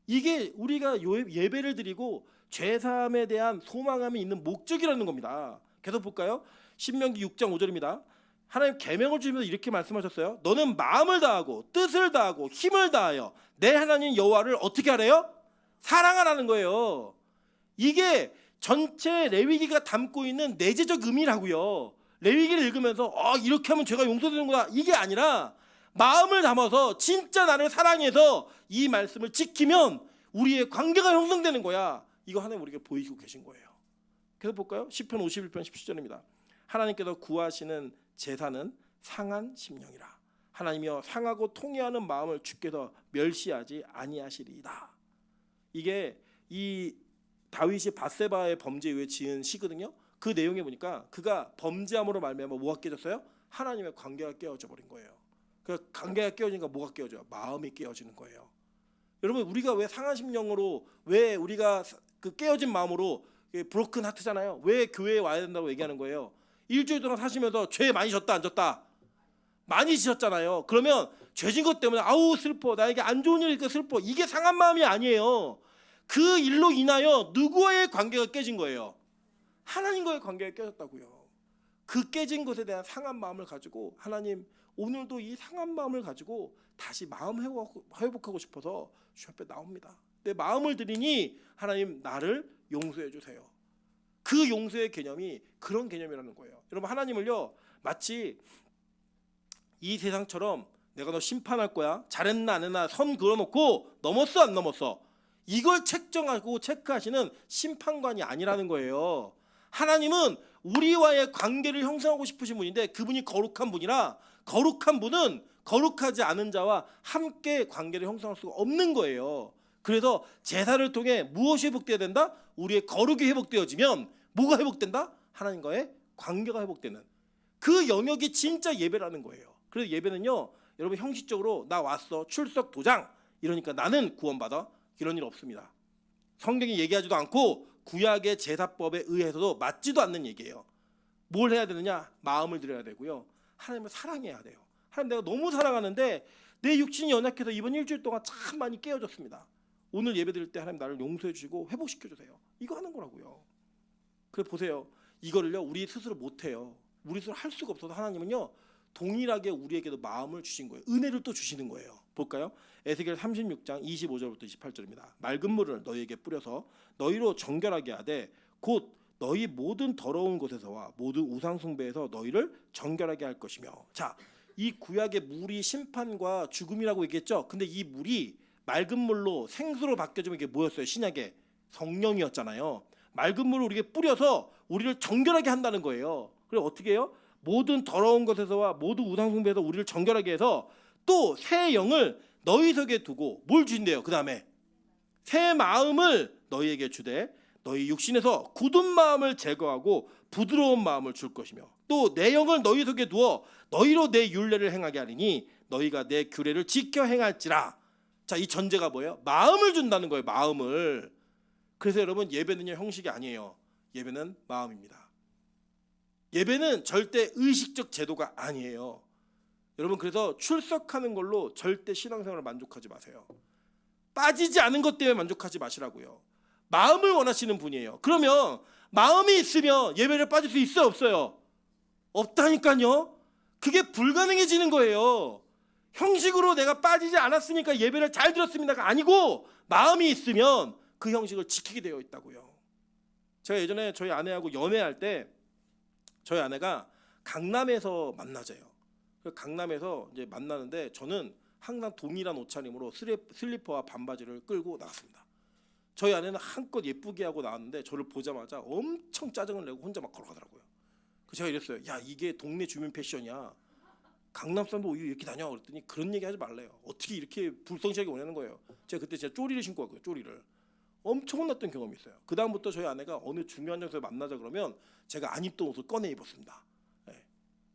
이게 우리가 예배를 드리고 죄사함에 대한 소망함이 있는 목적이라는 겁니다. 계속 볼까요? 신명기 6장 5절입니다. 하나님 계명을 주시면서 이렇게 말씀하셨어요. 너는 마음을 다하고 뜻을 다하고 힘을 다하여 내 하나님 여호와를 어떻게 하래요? 사랑하라는 거예요. 이게 전체 레위기가 담고 있는 내재적 의미라고요. 레위기를 읽으면서 이렇게 하면 죄가 용서되는구나, 이게 아니라 마음을 담아서 진짜 나를 사랑해서 이 말씀을 지키면 우리의 관계가 형성되는 거야. 이거 하나님 우리에게 보이시고 계신 거예요. 계속 볼까요? 시편 51편 17절입니다. 하나님께서 구하시는 제사는 상한 심령이라. 하나님이여 상하고 통회하는 마음을 주께서 멸시하지 아니하시리이다. 이게 이 다윗이 밧세바의 범죄 이후에 지은 시거든요. 그 내용에 보니까 그가 범죄함으로 말미암아 뭐가 깨졌어요? 하나님의 관계가 깨어져 버린 거예요. 그 관계가 깨어지니까 뭐가 깨어져요? 마음이 깨어지는 거예요. 여러분, 우리가 왜 상한 심령으로, 왜 우리가 그 깨어진 마음으로 브로큰 하트잖아요. 왜 교회에 와야 된다고 얘기하는 거예요? 일주일 동안 사시면서 죄 많이 졌다 안 졌다? 많이 지셨잖아요. 그러면 죄진 것 때문에 아우 슬퍼, 나에게 안 좋은 일이 있고 슬퍼, 이게 상한 마음이 아니에요. 그 일로 인하여 누구와의 관계가 깨진 거예요? 하나님과의 관계가 깨졌다고요. 그 깨진 것에 대한 상한 마음을 가지고 하나님, 오늘도 이 상한 마음을 가지고 다시 마음 회복하고 싶어서 주 앞에 나옵니다. 내 마음을 드리니 하나님 나를 용서해 주세요. 그 용서의 개념이 그런 개념이라는 거예요. 여러분, 하나님을요 마치 이 세상처럼 내가 너 심판할 거야, 잘했나 안 했나 선 그어놓고 넘었어 안 넘었어 이걸 책정하고 체크하시는 심판관이 아니라는 거예요. 하나님은 우리와의 관계를 형성하고 싶으신 분인데 그분이 거룩한 분이라, 거룩한 분은 거룩하지 않은 자와 함께 관계를 형성할 수가 없는 거예요. 그래서 제사를 통해 무엇이 회복돼야 된다? 우리의 거룩이 회복되어지면 뭐가 회복된다? 하나님과의 관계가 회복되는 그 영역이 진짜 예배라는 거예요. 그래서 예배는요, 여러분 형식적으로 나 왔어 출석 도장 이러니까 나는 구원받아 이런 일 없습니다. 성경이 얘기하지도 않고 구약의 제사법에 의해서도 맞지도 않는 얘기예요. 뭘 해야 되느냐? 마음을 드려야 되고요. 하나님을 사랑해야 돼요. 하나님 내가 너무 사랑하는데 내 육신이 연약해서 이번 일주일 동안 참 많이 깨어졌습니다. 오늘 예배 드릴 때 하나님 나를 용서해 주시고 회복시켜 주세요. 이거 하는 거라고요. 그래 보세요. 이거를요 우리 스스로 못해요. 우리 스스로 할 수가 없어서 하나님은요 동일하게 우리에게도 마음을 주신 거예요. 은혜를 또 주시는 거예요. 볼까요? 에스겔 36장 25절부터 28절입니다. 맑은 물을 너희에게 뿌려서 너희로 정결하게 하되 곧 너희 모든 더러운 곳에서와 모든 우상 숭배에서 너희를 정결하게 할 것이며. 자, 이 구약의 물이 심판과 죽음이라고 얘기했죠. 근데 이 물이 맑은 물로 생수로 바뀌어지면 이게 뭐였어요? 신약의 성령이었잖아요. 맑은 물을 우리에게 뿌려서 우리를 정결하게 한다는 거예요. 그래 어떻게 해요? 모든 더러운 것에서와 모든 우상 숭배에서 우리를 정결하게 해서 또 새 영을 너희 속에 두고 뭘 주신대요? 그 다음에 새 마음을 너희에게 주되 너희 육신에서 굳은 마음을 제거하고 부드러운 마음을 줄 것이며 또 내 영을 너희 속에 두어 너희로 내 율례를 행하게 하리니 너희가 내 규례를 지켜 행할지라. 자, 이 전제가 뭐예요? 마음을 준다는 거예요. 마음을. 그래서 여러분 예배는요 형식이 아니에요. 예배는 마음입니다. 예배는 절대 의식적 제도가 아니에요. 여러분 그래서 출석하는 걸로 절대 신앙생활을 만족하지 마세요. 빠지지 않은 것 때문에 만족하지 마시라고요. 마음을 원하시는 분이에요. 그러면 마음이 있으면 예배를 빠질 수 있어요 없어요? 없다니까요. 그게 불가능해지는 거예요. 형식으로 내가 빠지지 않았으니까 예배를 잘 드렸습니다가 아니고 마음이 있으면 그 형식을 지키게 되어 있다고요. 제가 예전에 저희 아내하고 연애할 때 저희 아내가 강남에서 만나자요. 강남에서 이제 만나는데 저는 항상 동일한 옷차림으로 슬리퍼와 반바지를 끌고 나갔습니다. 저희 아내는 한껏 예쁘게 하고 나왔는데 저를 보자마자 엄청 짜증을 내고 혼자 막 걸어가더라고요. 그래서 제가 이랬어요. 야 이게 동네 주민 패션이야. 강남 사람도 이렇게 다녀. 그랬더니 그런 얘기 하지 말래요. 어떻게 이렇게 불성실하게 원하는 거예요. 제가 그때 진짜 쪼리를 신고 왔고요. 쪼리를. 엄청 혼났던 경험이 있어요. 그 다음부터 저희 아내가 어느 중요한 장소에 만나자 그러면 제가 안 입던 옷을 꺼내 입었습니다. 네.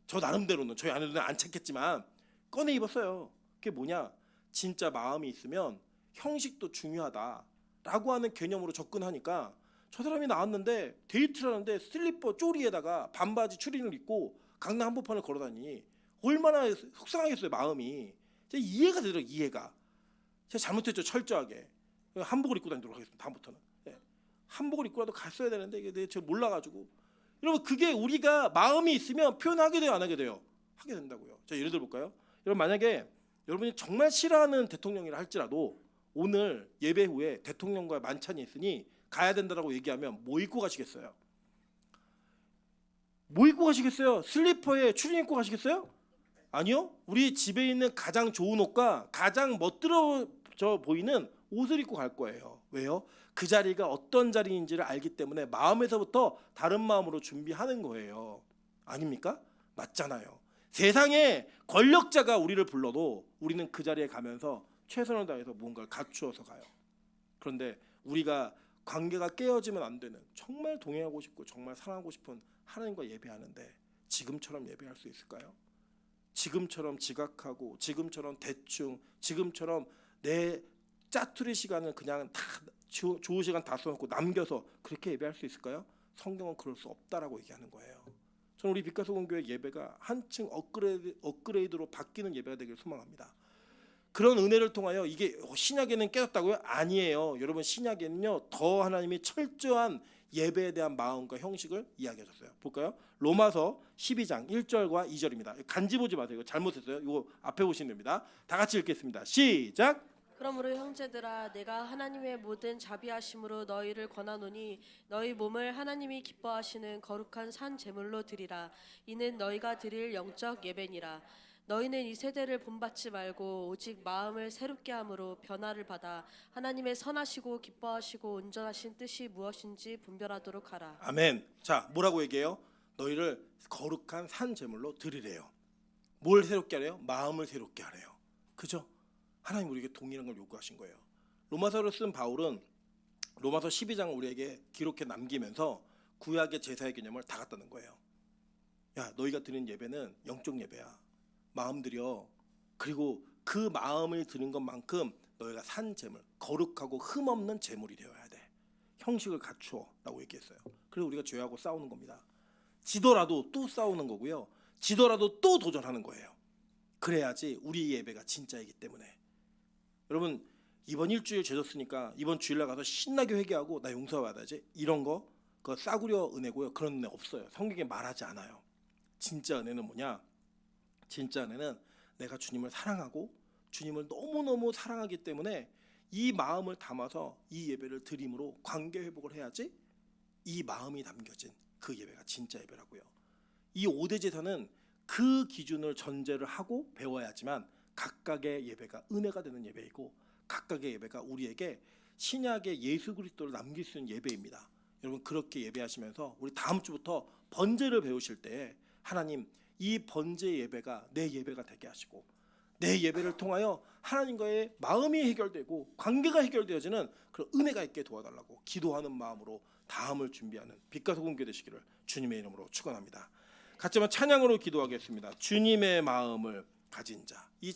저 나름대로는 저희 아내는 안 찾겠지만 꺼내 입었어요. 그게 뭐냐? 진짜 마음이 있으면 형식도 중요하다라고 하는 개념으로 접근하니까 저 사람이 나왔는데 데이트를 하는데 슬리퍼 쪼리에다가 반바지 추리닝을 입고 강남 한복판을 걸어다니니 얼마나 속상하겠어요 마음이. 제가 이해가 되더라고요. 이해가. 제가 잘못했죠 철저하게. 한복을 입고 다니도록 하겠습니다. 다음부터는. 네. 한복을 입고라도 갔어야 되는데 이게 제가 몰라가지고. 여러분 그게 우리가 마음이 있으면 표현하게 돼요 안 하게 돼요? 하게 된다고요. 자 예를 들어 볼까요? 여러분 만약에 여러분이 정말 싫어하는 대통령이라 할지라도 오늘 예배 후에 대통령과 만찬이 있으니 가야 된다라고 얘기하면 뭐 입고 가시겠어요? 뭐 입고 가시겠어요? 슬리퍼에 추리닝 입고 가시겠어요? 아니요. 우리 집에 있는 가장 좋은 옷과 가장 멋들어져 보이는 옷을 입고 갈 거예요. 왜요? 그 자리가 어떤 자리인지를 알기 때문에 마음에서부터 다른 마음으로 준비하는 거예요. 아닙니까? 맞잖아요. 세상에 권력자가 우리를 불러도 우리는 그 자리에 가면서 최선을 다해서 뭔가를 갖추어서 가요. 그런데 우리가 관계가 깨어지면 안 되는 정말 동행하고 싶고 정말 사랑하고 싶은 하나님과 예배하는데 지금처럼 예배할 수 있을까요? 지금처럼 지각하고 지금처럼 대충 지금처럼 내 짜투리 시간을 그냥 다 좋은 시간 다 써놓고 남겨서 그렇게 예배할 수 있을까요? 성경은 그럴 수 없다라고 얘기하는 거예요. 저는 우리 빛가소금교회 예배가 한층 업그레이드로 바뀌는 예배가 되길 소망합니다. 그런 은혜를 통하여 이게 신약에는 깨졌다고요? 아니에요. 여러분 신약에는요 더 하나님이 철저한 예배에 대한 마음과 형식을 이야기하셨어요. 볼까요? 로마서 12장 1절과 2절입니다. 간지 보지 마세요. 이거 잘못했어요. 이거 앞에 보시면 됩니다. 다 같이 읽겠습니다. 시작. 그러므로 형제들아 내가 하나님의 모든 자비하심으로 너희를 권하노니 너희 몸을 하나님이 기뻐하시는 거룩한 산 제물로 드리라. 이는 너희가 드릴 영적 예배니라. 너희는 이 세대를 본받지 말고 오직 마음을 새롭게 함으로 변화를 받아 하나님의 선하시고 기뻐하시고 온전하신 뜻이 무엇인지 분별하도록 하라. 아멘. 자 뭐라고 얘기해요? 너희를 거룩한 산 제물로 드리래요. 뭘 새롭게 하래요? 마음을 새롭게 하래요. 그죠? 하나님 우리에게 동일한 걸 요구하신 거예요. 로마서를 쓴 바울은 로마서 12장을 우리에게 기록해 남기면서 구약의 제사의 개념을 다 갖다 놓은 거예요. 야, 너희가 드리는 예배는 영적 예배야. 마음 들여. 그리고 그 마음을 드린 것만큼 너희가 산 제물, 거룩하고 흠없는 제물이 되어야 돼. 형식을 갖추어라고 얘기했어요. 그래서 우리가 죄하고 싸우는 겁니다. 지더라도 또 싸우는 거고요. 지더라도 또 도전하는 거예요. 그래야지 우리 예배가 진짜이기 때문에. 여러분 이번 일주일 죄 졌으니까 이번 주일날 가서 신나게 회개하고 나 용서받아야지 이런 거 그거 싸구려 은혜고요. 그런 은혜 없어요. 성경에 말하지 않아요. 진짜 은혜는 뭐냐? 진짜 은혜는 내가 주님을 사랑하고 주님을 너무너무 사랑하기 때문에 이 마음을 담아서 이 예배를 드림으로 관계 회복을 해야지 이 마음이 담겨진 그 예배가 진짜 예배라고요. 이 5대 제사는 그 기준을 전제를 하고 배워야지만 각각의 예배가 은혜가 되는 예배이고 각각의 예배가 우리에게 신약의 예수 그리스도를 남길 수 있는 예배입니다. 여러분 그렇게 예배하시면서 우리 다음 주부터 번제를 배우실 때 하나님 이 번제 예배가 내 예배가 되게 하시고 내 예배를 통하여 하나님과의 마음이 해결되고 관계가 해결되어지는 그런 은혜가 있게 도와달라고 기도하는 마음으로 다음을 준비하는 빛과 소금 교회 되시기를 주님의 이름으로 축원합니다. 같이 한번 찬양으로 기도하겠습니다. 주님의 마음을 가진 자. 이